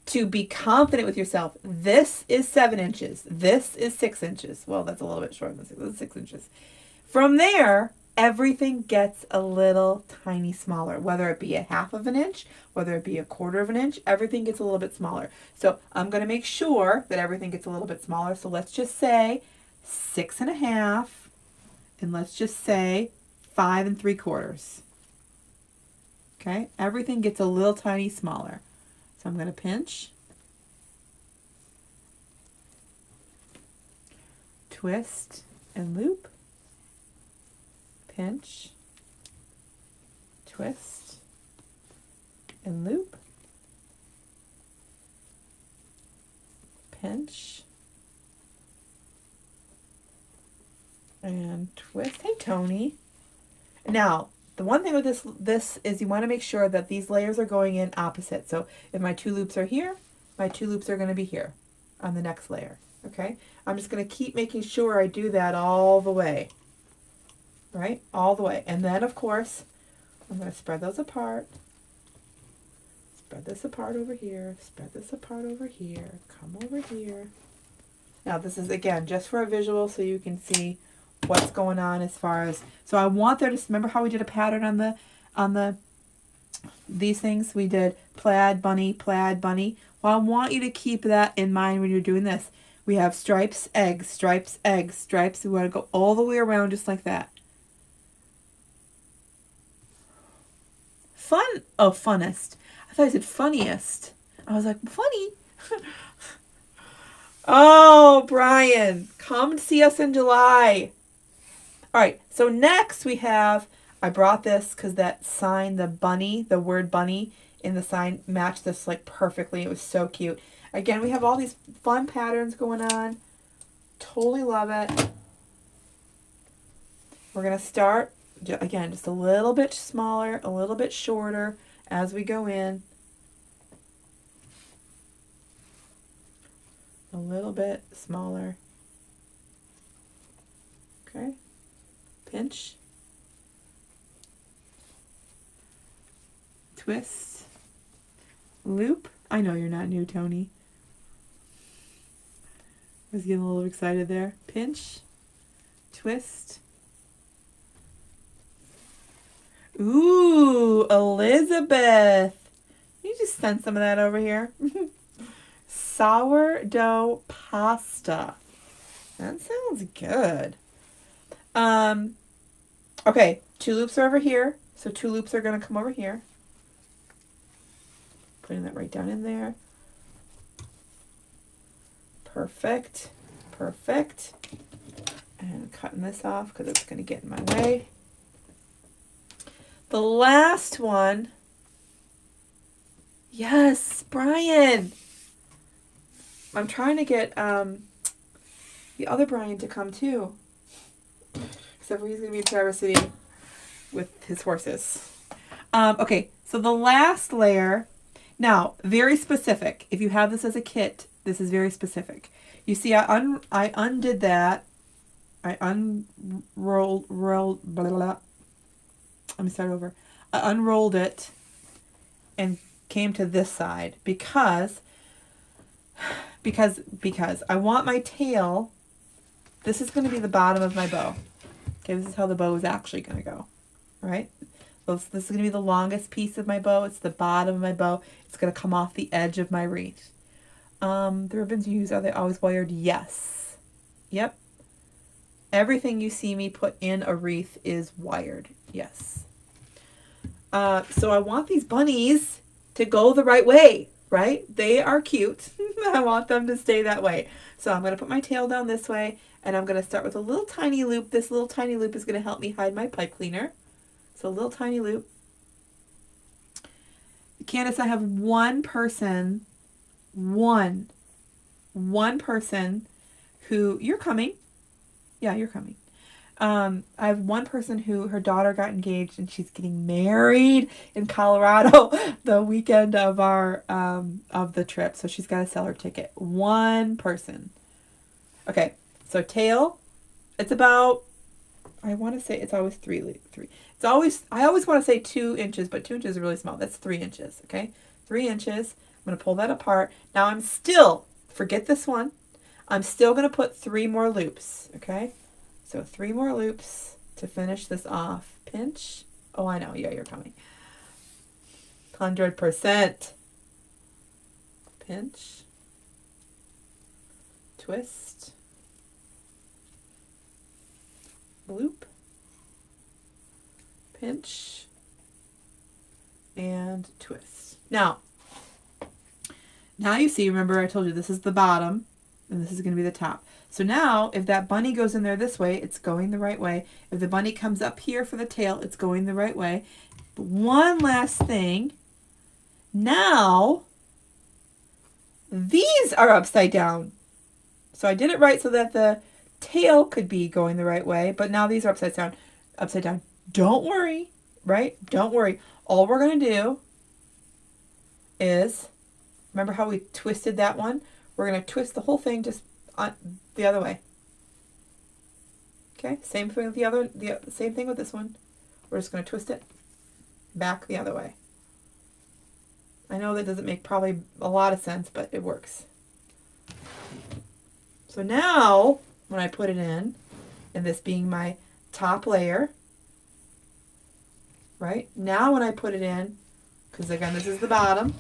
to be confident with yourself. This is 7 inches. This is 6 inches. Well, that's a little bit shorter than 6. This is 6 inches. From there, everything gets a little tiny smaller, whether it be a 1/2 of an inch, whether it be a 1/4 of an inch, everything gets a little bit smaller. So I'm going to make sure that everything gets a little bit smaller. So let's just say 6.5, and let's just say 5 3/4. Okay, everything gets a little tiny smaller. So I'm going to pinch, twist, and loop. Pinch, twist, and loop. Pinch, and twist. Hey, Tony. Now, the one thing with this is you want to make sure that these layers are going in opposite. So if my 2 loops are here, my 2 loops are going to be here on the next layer. Okay? I'm just going to keep making sure I do that all the way. Right? All the way. And then, of course, I'm going to spread those apart. Spread this apart over here. Spread this apart over here. Come over here. Now, this is, again, just for a visual so you can see what's going on as far as, so I want there to, remember how we did a pattern on these things? We did plaid, bunny, plaid, bunny. Well, I want you to keep that in mind when you're doing this. We have stripes, eggs, stripes, eggs, stripes. We want to go all the way around just like that. Fun, oh, funnest. I thought I said funniest. I was like, funny? Oh, Brian, come see us in July. All right, so next we have, I brought this because that sign, the bunny, the word bunny in the sign matched this like perfectly. It was so cute. Again, we have all these fun patterns going on. Totally love it. We're going to start, again, just a little bit smaller, a little bit shorter as we go in. A little bit smaller. Okay. Pinch. Twist. Loop. I know you're not new, Tony. I was getting a little excited there. Pinch. Twist. Ooh, Elizabeth. You just send some of that over here. Sourdough pasta. That sounds good. Okay, 2 loops are over here. So 2 loops are going to come over here. Putting that right down in there. Perfect. Perfect. And cutting this off because it's going to get in my way. The last one. Yes, Brian. I'm trying to get the other Brian to come too. Except for he's going to be in Traverse City with his horses. Okay, so the last layer. Now, very specific. If you have this as a kit, this is very specific. You see, I undid that. I unrolled, blah, blah, blah. Let me start over. I unrolled it and came to this side because I want my tail. This is going to be the bottom of my bow. Okay, this is how the bow is actually going to go. All right? This is going to be the longest piece of my bow. It's the bottom of my bow. It's going to come off the edge of my wreath. The ribbons you use, are they always wired? Yes. Yep. Everything you see me put in a wreath is wired. Yes. So I want these bunnies to go the right way, right? They are cute. I want them to stay that way. So I'm going to put my tail down this way, and I'm going to start with a little tiny loop. This little tiny loop is going to help me hide my pipe cleaner. So a little tiny loop. Candace, I have one person who, you're coming. Yeah, you're coming. I have one person who, her daughter got engaged and she's getting married in Colorado the weekend of our, of the trip. So she's got to sell her ticket. One person. Okay. So tail, it's about, I want to say it's always three. It's always, I always want to say 2 inches, but 2 inches is really small. That's 3 inches. Okay. 3 inches. I'm going to pull that apart. Now I'm still, forget this one. I'm still going to put 3 more loops. Okay. So 3 more loops. to finish this off. Pinch. Oh, I know. Yeah, you're coming. 100%. Pinch. Twist. Loop. Pinch. And twist. Now you see, remember I told you this is the bottom and this is going to be the top. So now if that bunny goes in there this way, it's going the right way. If the bunny comes up here for the tail, it's going the right way. But one last thing. Now these are upside down. So I did it right so that the tail could be going the right way, but now these are upside down. Upside down. Don't worry, right? Don't worry. All we're going to do is, remember how we twisted that one? We're going to twist the whole thing just on the other way. Okay, same thing with same thing with this one. We're just going to twist it back the other way. I know that doesn't make probably a lot of sense, but it works. So now, when I put it in, and this being my top layer, right? Now when I put it in, because again, this is the bottom.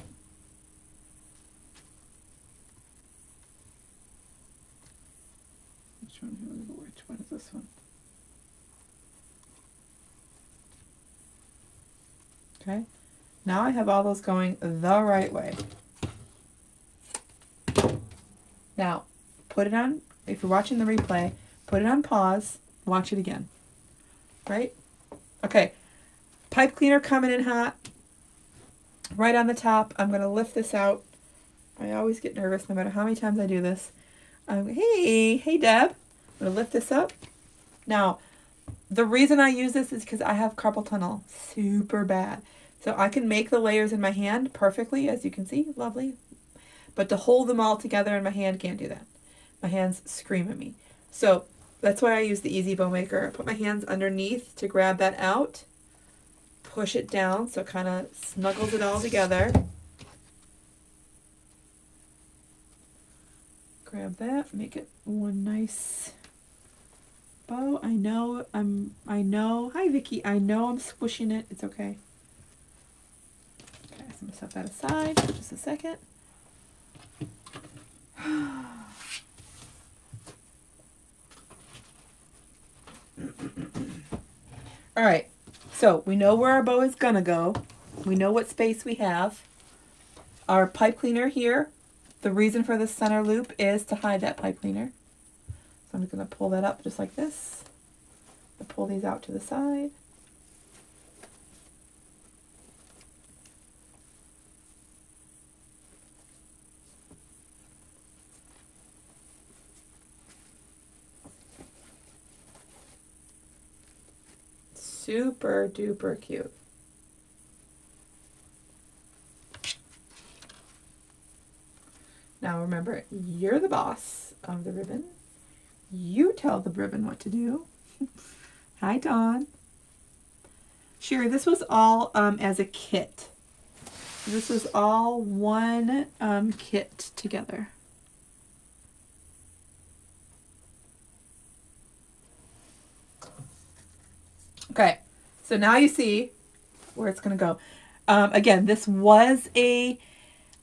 Which one is this one? Okay. Now I have all those going the right way. Now, put it on, if you're watching the replay, put it on pause, watch it again. Right? Okay. Pipe cleaner coming in hot. Right on the top. I'm going to lift this out. I always get nervous no matter how many times I do this. Hey Deb. I'm going to lift this up. Now, the reason I use this is because I have carpal tunnel super bad. So I can make the layers in my hand perfectly, as you can see. Lovely. But to hold them all together in my hand, can't do that. My hands scream at me. So that's why I use the Easy Bow Maker. I put my hands underneath to grab that out. Push it down so it kind of snuggles it all together. Grab that, make it one nice bow. I know, hi Vicky, I know I'm squishing it, it's okay. Okay, so I'm gonna set that aside for just a second. All right, so we know where our bow is gonna go. We know what space we have. Our pipe cleaner here, the reason for the center loop is to hide that pipe cleaner. So I'm just gonna pull that up just like this. I'll pull these out to the side. Super duper cute. Now remember, you're the boss of the ribbon. You tell the ribbon what to do. Hi, Dawn. Sherry, this was all as a kit. This was all one kit together. Okay, so now you see where it's going to go. Again, this was a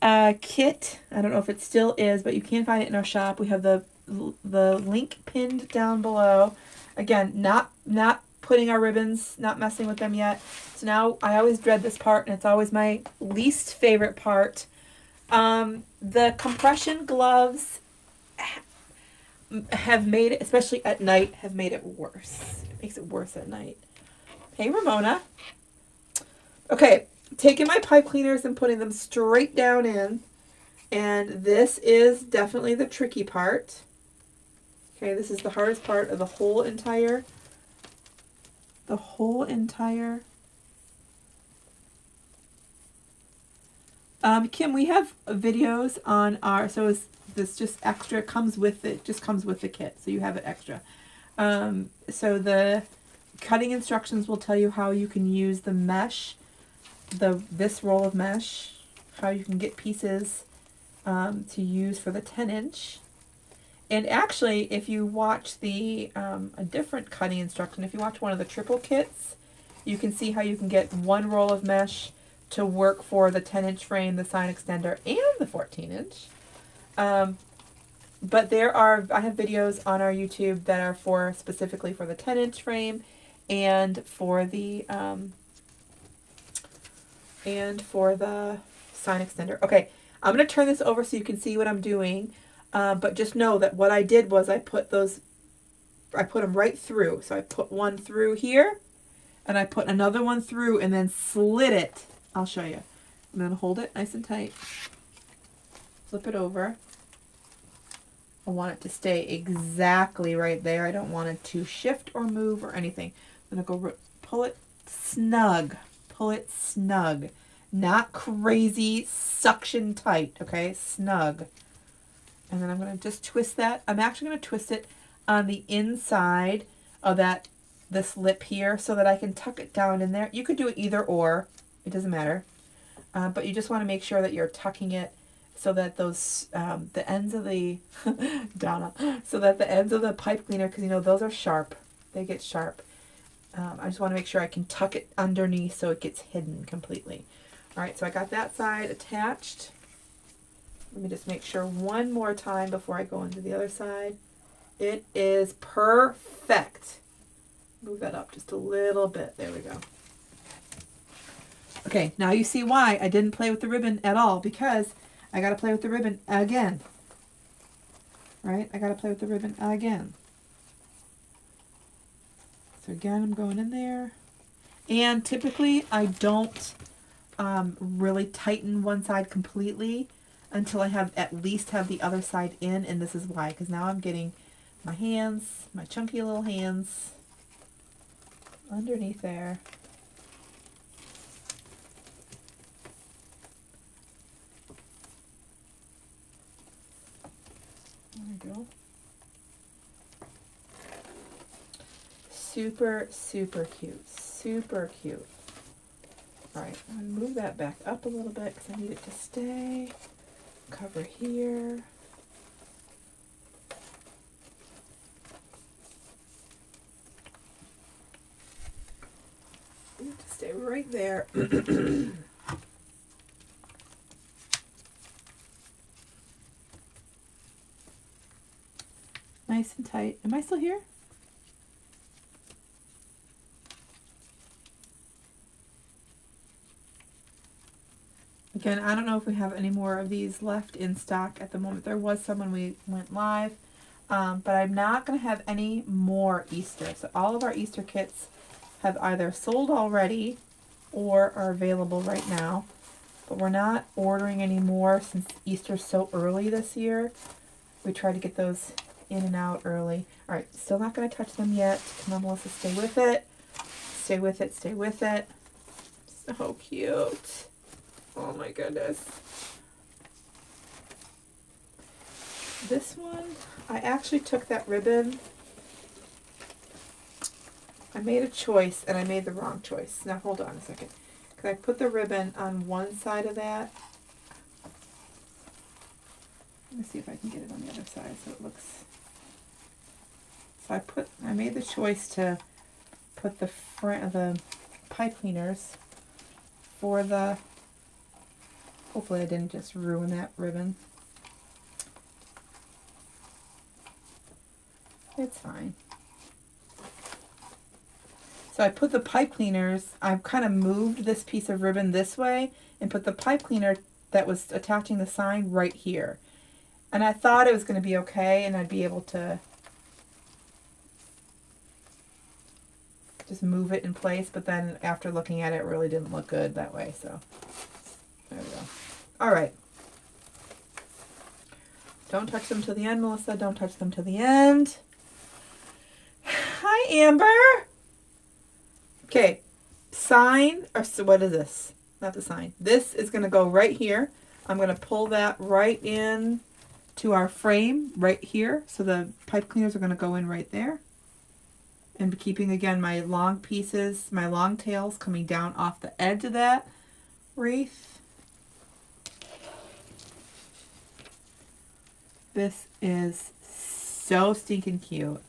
kit. I don't know if it still is, but you can find it in our shop. We have the link pinned down below. Again, not putting our ribbons, not messing with them yet. So now I always dread this part, and it's always my least favorite part. The compression gloves have made it, especially at night, have made it worse. It makes it worse at night. Hey, Ramona. Okay, taking my pipe cleaners and putting them straight down in. And this is definitely the tricky part. Okay, this is the hardest part of the whole entire. Kim, we have videos on our, so is this just extra, comes with it, just comes with the kit, so you have it extra. So the cutting instructions will tell you how you can use the mesh, this roll of mesh, how you can get pieces to use for the 10-inch. And actually, if you watch the a different cutting instruction, if you watch one of the triple kits, you can see how you can get one roll of mesh to work for the 10-inch frame, the sign extender, and the 14-inch. But I have videos on our YouTube that are for specifically for the 10-inch frame and for the sign extender. Okay, I'm going to turn this over so you can see what I'm doing. But just know that what I did was I put them right through. So I put one through here, and I put another one through and then slid it. I'll show you. I'm going to hold it nice and tight. Flip it over. I want it to stay exactly right there. I don't want it to shift or move or anything. I'm going to go pull it snug. Pull it snug. Not crazy suction tight, okay? Snug. And then I'm going to just twist that. I'm actually going to twist it on the inside of this lip here so that I can tuck it down in there. You could do it either or. It doesn't matter. But you just want to make sure that you're tucking it so that those, the ends of the, Donna, so that the ends of the pipe cleaner, because you know, those are sharp. They get sharp. I just want to make sure I can tuck it underneath so it gets hidden completely. All right, so I got that side attached. Let me just make sure one more time before I go into the other side. It is perfect. Move that up just a little bit. There we go. Okay, now you see why I didn't play with the ribbon at all, because I got to play with the ribbon again. Right? I got to play with the ribbon again. So again, I'm going in there. And typically, I don't really tighten one side completely until I have at least have the other side in, and this is why, because now I'm getting my hands, my chunky little hands, underneath there. There we go. Super, super cute. Super cute. Alright, I'm going to move that back up a little bit because I need it to stay. Cover here. Need to stay right there. Nice and tight. Am I still here? Again, I don't know if we have any more of these left in stock at the moment. There was some when we went live, but I'm not going to have any more Easter. So all of our Easter kits have either sold already or are available right now. But we're not ordering any more since Easter's so early this year. We try to get those in and out early. All right, still not going to touch them yet. Come on, Melissa, stay with it. Stay with it, stay with it. So cute. Oh my goodness. This one, I actually took that ribbon. I made a choice and I made the wrong choice. Now hold on a second. Because I put the ribbon on one side of that. Let me see if I can get it on the other side so it looks. So I made the choice to put the front of the pipe cleaners for the. Hopefully I didn't just ruin that ribbon. It's fine. So I put the pipe cleaners, I've kind of moved this piece of ribbon this way and put the pipe cleaner that was attaching the sign right here. And I thought it was going to be okay and I'd be able to just move it in place, but then after looking at it, it really didn't look good that way. So there we go. All right. Don't touch them to the end, Melissa. Don't touch them to the end. Hi, Amber. Okay, sign, or so what is this? Not the sign. This is going to go right here. I'm going to pull that right in to our frame right here. So the pipe cleaners are going to go in right there. And keeping, again, my long pieces, my long tails coming down off the edge of that wreath. This is so stinking cute.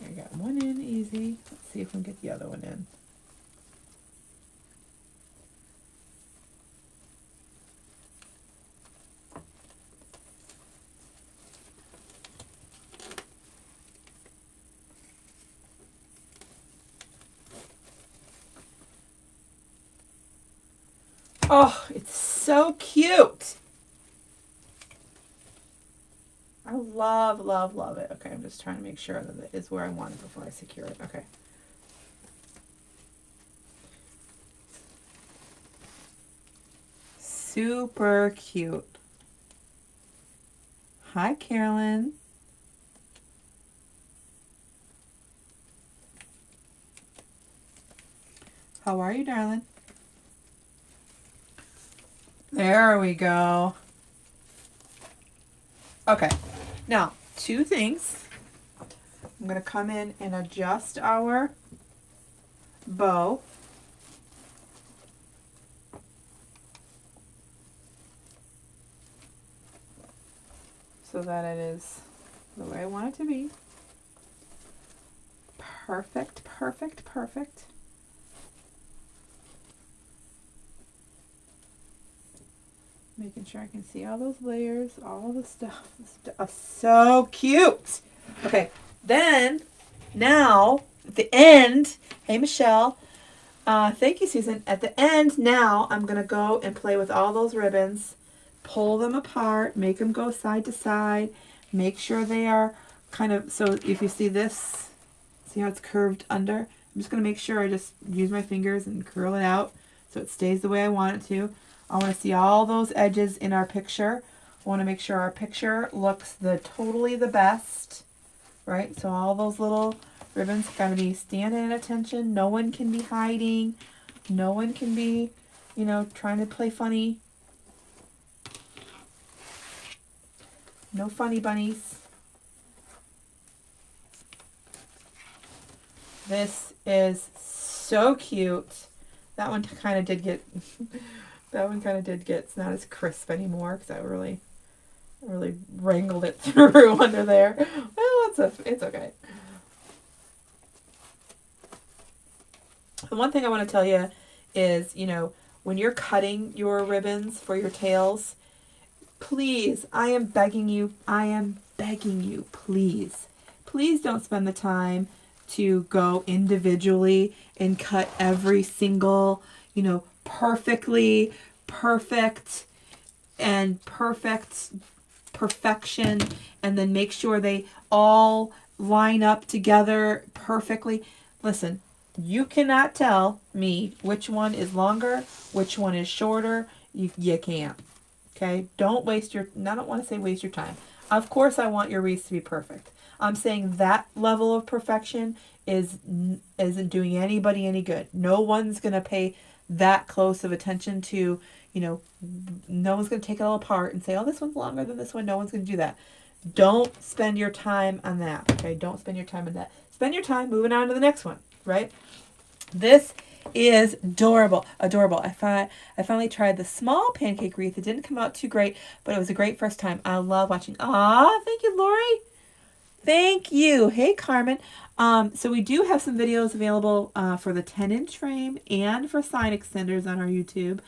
Here, I got one in easy. Let's see if we can get the other one in. Oh, it's so cute. I love, love, love it. Okay, I'm just trying to make sure that it is where I want it before I secure it. Okay. Super cute. Hi, Carolyn. How are you, darling? There we go. Okay, now 2 things. I'm going to come in and adjust our bow. So that it is the way I want it to be. Perfect, perfect, perfect. Making sure I can see all those layers, all the stuff. So cute. Okay, then, now, at the end, hey Michelle, thank you Susan. At the end, now, I'm going to go and play with all those ribbons, pull them apart, make them go side to side, make sure they are kind of, so if you see this, see how it's curved under? I'm just going to make sure I just use my fingers and curl it out so it stays the way I want it to. I want to see all those edges in our picture. I want to make sure our picture looks totally the best, right? So all those little ribbons got to be standing at attention. No one can be hiding. No one can be, you know, trying to play funny. No funny bunnies. This is so cute. That one kind of did get... That one kind of did get, it's not as crisp anymore because I really wrangled it through under there. Well, it's okay. The one thing I want to tell you is, you know, when you're cutting your ribbons for your tails, please, I am begging you, please don't spend the time to go individually and cut every single, you know, perfection and then make sure they all line up together perfectly. Listen, you cannot tell me which one is longer, which one is shorter. You can't. Okay? Don't waste your, I don't want to say waste your time. Of course I want your wreaths to be perfect. I'm saying that level of perfection isn't doing anybody any good. No one's going to pay that close of attention to, you know, no one's going to take it all apart and say, oh, this one's longer than this one. No one's going to do that. Don't spend your time on that. Okay? Don't spend your time on that. Spend your time moving on to the next one, right? This is adorable. I finally tried the small pancake wreath. It didn't come out too great, but it was a great first time. I love watching. Ah, thank you, Lori. Thank you. Hey, Carmen. So we do have some videos available for the 10-inch frame and for sign extenders on our YouTube.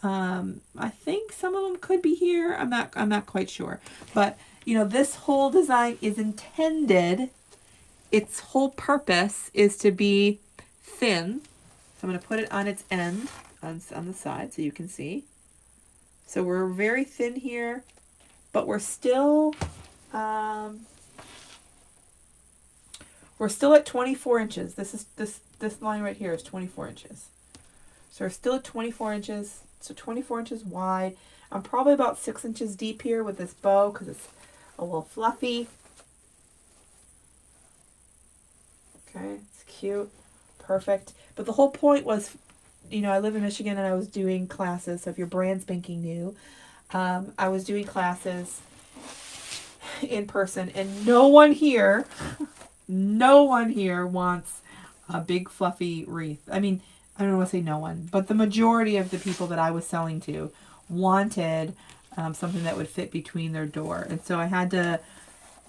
I think some of them could be here. I'm not quite sure. But, you know, this whole design is intended, its whole purpose is to be thin. So I'm going to put it on its end, on the side, so you can see. So we're very thin here, but we're still at 24 inches. This line right here is 24 inches. So we're still at 24 inches. So 24 inches wide. I'm probably about 6 inches deep here with this bow because it's a little fluffy. Okay, it's cute. Perfect. But the whole point was, you know, I live in Michigan and I was doing classes. So if you're brand spanking new, I was doing classes in person and no one here wants a big fluffy wreath. I mean, I don't want to say no one, but the majority of the people that I was selling to wanted something that would fit between their door. And so I had to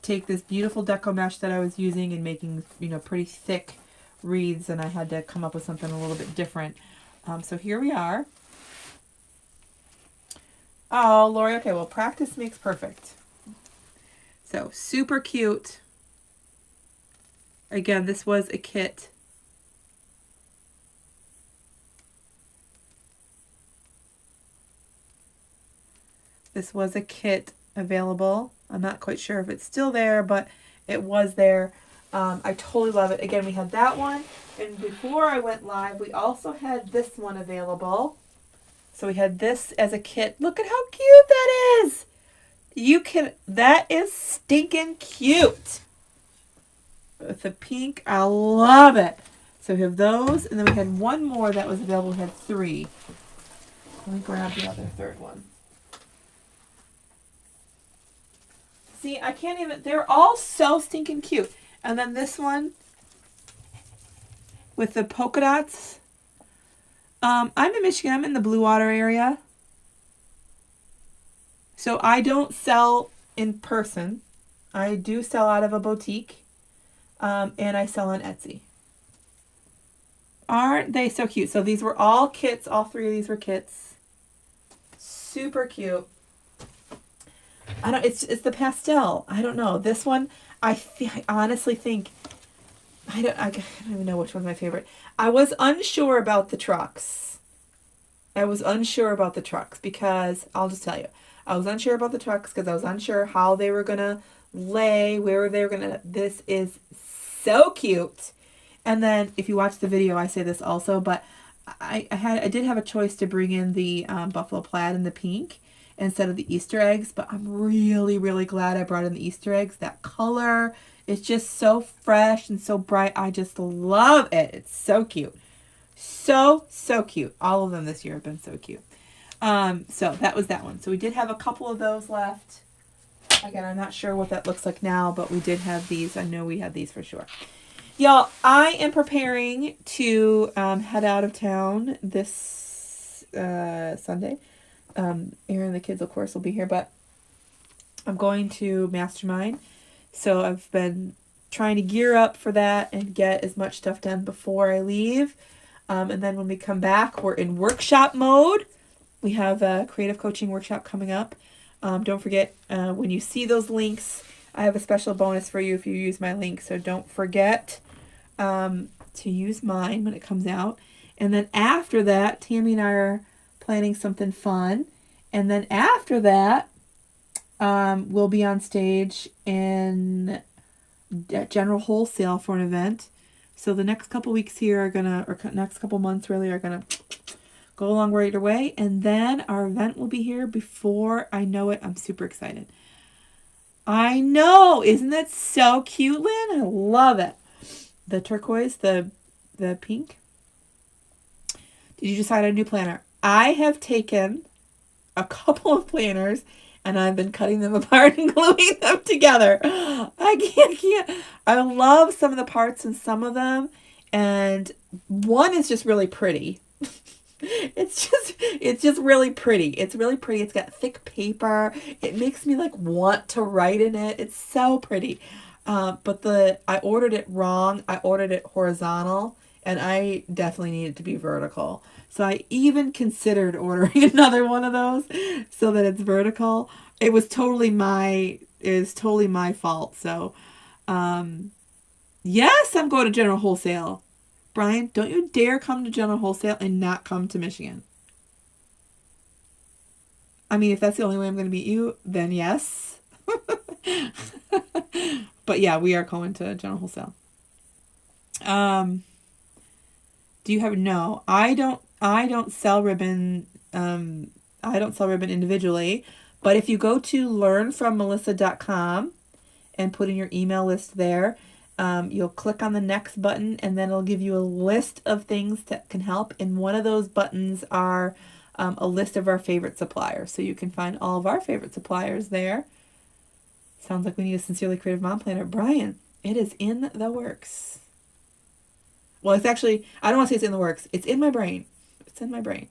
take this beautiful deco mesh that I was using and making, pretty thick wreaths, and I had to come up with something a little bit different. So here we are. Oh, Lori, okay, well, practice makes perfect. So, super cute. Again, this was a kit. This was a kit available. I'm not quite sure if it's still there, but it was there. I totally love it. Again, we had that one. And before I went live, we also had this one available. So we had this as a kit. Look at how cute that is. That is stinking cute. With the pink, I love it. So we have those, and then we had one more that was available. We had 3. Let me grab the other third one. See, I can't even, they're all so stinking cute. And then this one with the polka dots. I'm in Michigan. I'm in the Blue Water area. So I don't sell in person. I do sell out of a boutique. And I sell on Etsy. Aren't they so cute? So these were all kits. All 3 of these were kits. Super cute. It's the pastel. I don't know. This one, I honestly think, I don't even know which one's my favorite. I was unsure about the trucks. Because, I'll just tell you, I was unsure about the trucks because I was unsure how they were going to lay, where they were going to, this is so cute. And then if you watch the video, I say this also, but I did have a choice to bring in the buffalo plaid and the pink instead of the Easter eggs, but I'm really, really glad I brought in the Easter eggs. That color is just so fresh and so bright. I just love it. It's so cute. So cute. All of them this year have been so cute. So that was that one. So we did have a couple of those left. Again, I'm not sure what that looks like now, but we did have these. I know we had these for sure. Y'all, I am preparing to head out of town this Sunday. Aaron and the kids, of course, will be here, but I'm going to Mastermind. So I've been trying to gear up for that and get as much stuff done before I leave. And then when we come back, we're in workshop mode. We have a creative coaching workshop coming up. Don't forget, when you see those links, I have a special bonus for you if you use my link. So don't forget to use mine when it comes out. And then after that, Tammy and I are planning something fun. And then after that, we'll be on stage at General Wholesale for an event. So the next couple weeks here or next couple months really are gonna go along right away. And then our event will be here before I know it. I'm super excited. I know. Isn't that so cute, Lynn? I love it. The turquoise, the pink. Did you decide on a new planner? I have taken a couple of planners and I've been cutting them apart and gluing them together. I can't. I love some of the parts and some of them. And one is just really pretty. It's just really pretty. It's really pretty. It's got thick paper. It makes me want to write in it. It's so pretty. But I ordered it wrong. I ordered it horizontal and I definitely need it to be vertical. So I even considered ordering another one of those so that it's vertical. It was totally my fault. So, yes, I'm going to General Wholesale. Brian, don't you dare come to General Wholesale and not come to Michigan. I mean, if that's the only way I'm going to meet you, then yes. But yeah, we are going to General Wholesale. Do you have, no, I don't sell ribbon. I don't sell ribbon individually, but if you go to learnfrommelissa.com and put in your email list there, you'll click on the next button and then it'll give you a list of things that can help. And one of those buttons are a list of our favorite suppliers. So you can find all of our favorite suppliers there. Sounds like we need a Sincerely Creative Mom Planner. Brian, it is in the works. Well, it's actually, I don't want to say it's in the works. It's in my brain. It's in my brain.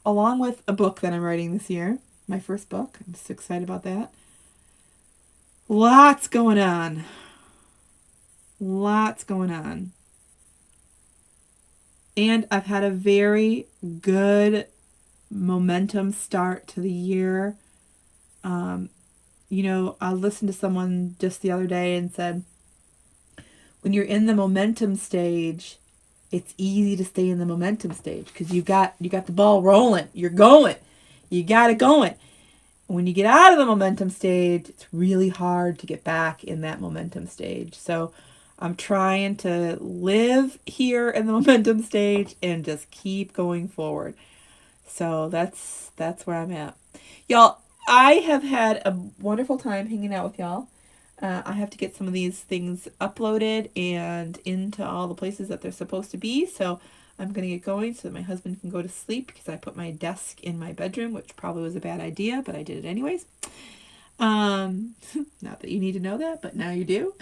along with a book that I'm writing this year. My first book. I'm just excited about that. Lots going on. Lots going on. And I've had a very good momentum start to the year. You know, I listened to someone just the other day and said, when you're in the momentum stage, it's easy to stay in the momentum stage because you got the ball rolling. You're going. You got it going. When you get out of the momentum stage, it's really hard to get back in that momentum stage. So I'm trying to live here in the momentum stage and just keep going forward. So that's where I'm at. Y'all, I have had a wonderful time hanging out with y'all. I have to get some of these things uploaded and into all the places that they're supposed to be. So I'm going to get going so that my husband can go to sleep because I put my desk in my bedroom, which probably was a bad idea, but I did it anyways. Not that you need to know that, but now you do.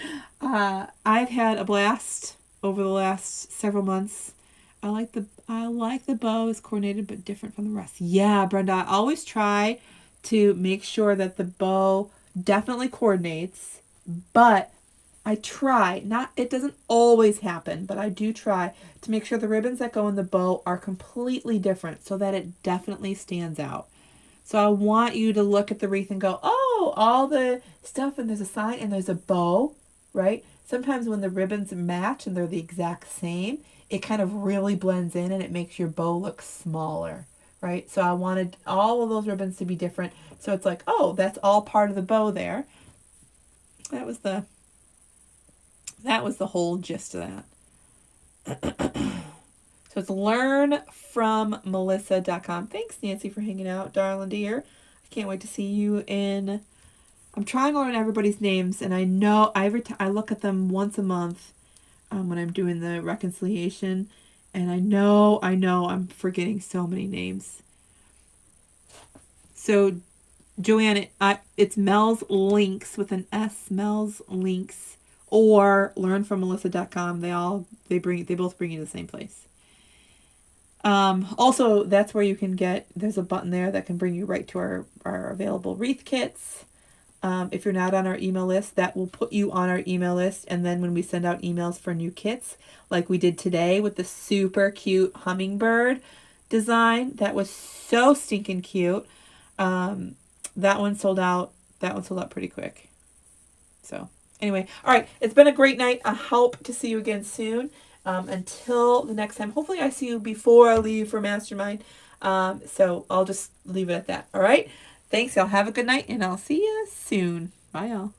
I've had a blast over the last several months. I like the bow is coordinated but different from the rest. Yeah, Brenda, I always try to make sure that the bow definitely coordinates, but I try, it doesn't always happen, but I do try to make sure the ribbons that go in the bow are completely different so that it definitely stands out. So I want you to look at the wreath and go, oh, all the stuff, and there's a sign and there's a bow, right? Sometimes when the ribbons match and they're the exact same, it kind of really blends in and it makes your bow look smaller, right? So I wanted all of those ribbons to be different. So it's like, oh, that's all part of the bow there. That was the whole gist of that. So it's learnfrommelissa.com. Thanks, Nancy, for hanging out, darling dear. I can't wait to see you in... I'm trying to learn everybody's names, and I know every time I look at them once a month when I'm doing the reconciliation, and I know I'm forgetting so many names. So, Joanne, it's Mel's Links with an S, Mel's Links, or learnfrommelissa.com. They both bring you to the same place. Also, that's where you can there's a button there that can bring you right to our available wreath kits. If you're not on our email list, that will put you on our email list. And then when we send out emails for new kits, like we did today with the super cute hummingbird design, that was so stinking cute. That one sold out pretty quick. So anyway, all right. It's been a great night. I hope to see you again soon. Until the next time, hopefully I see you before I leave for Mastermind. So I'll just leave it at that. All right. Thanks, y'all. Have a good night, and I'll see you soon. Bye, y'all.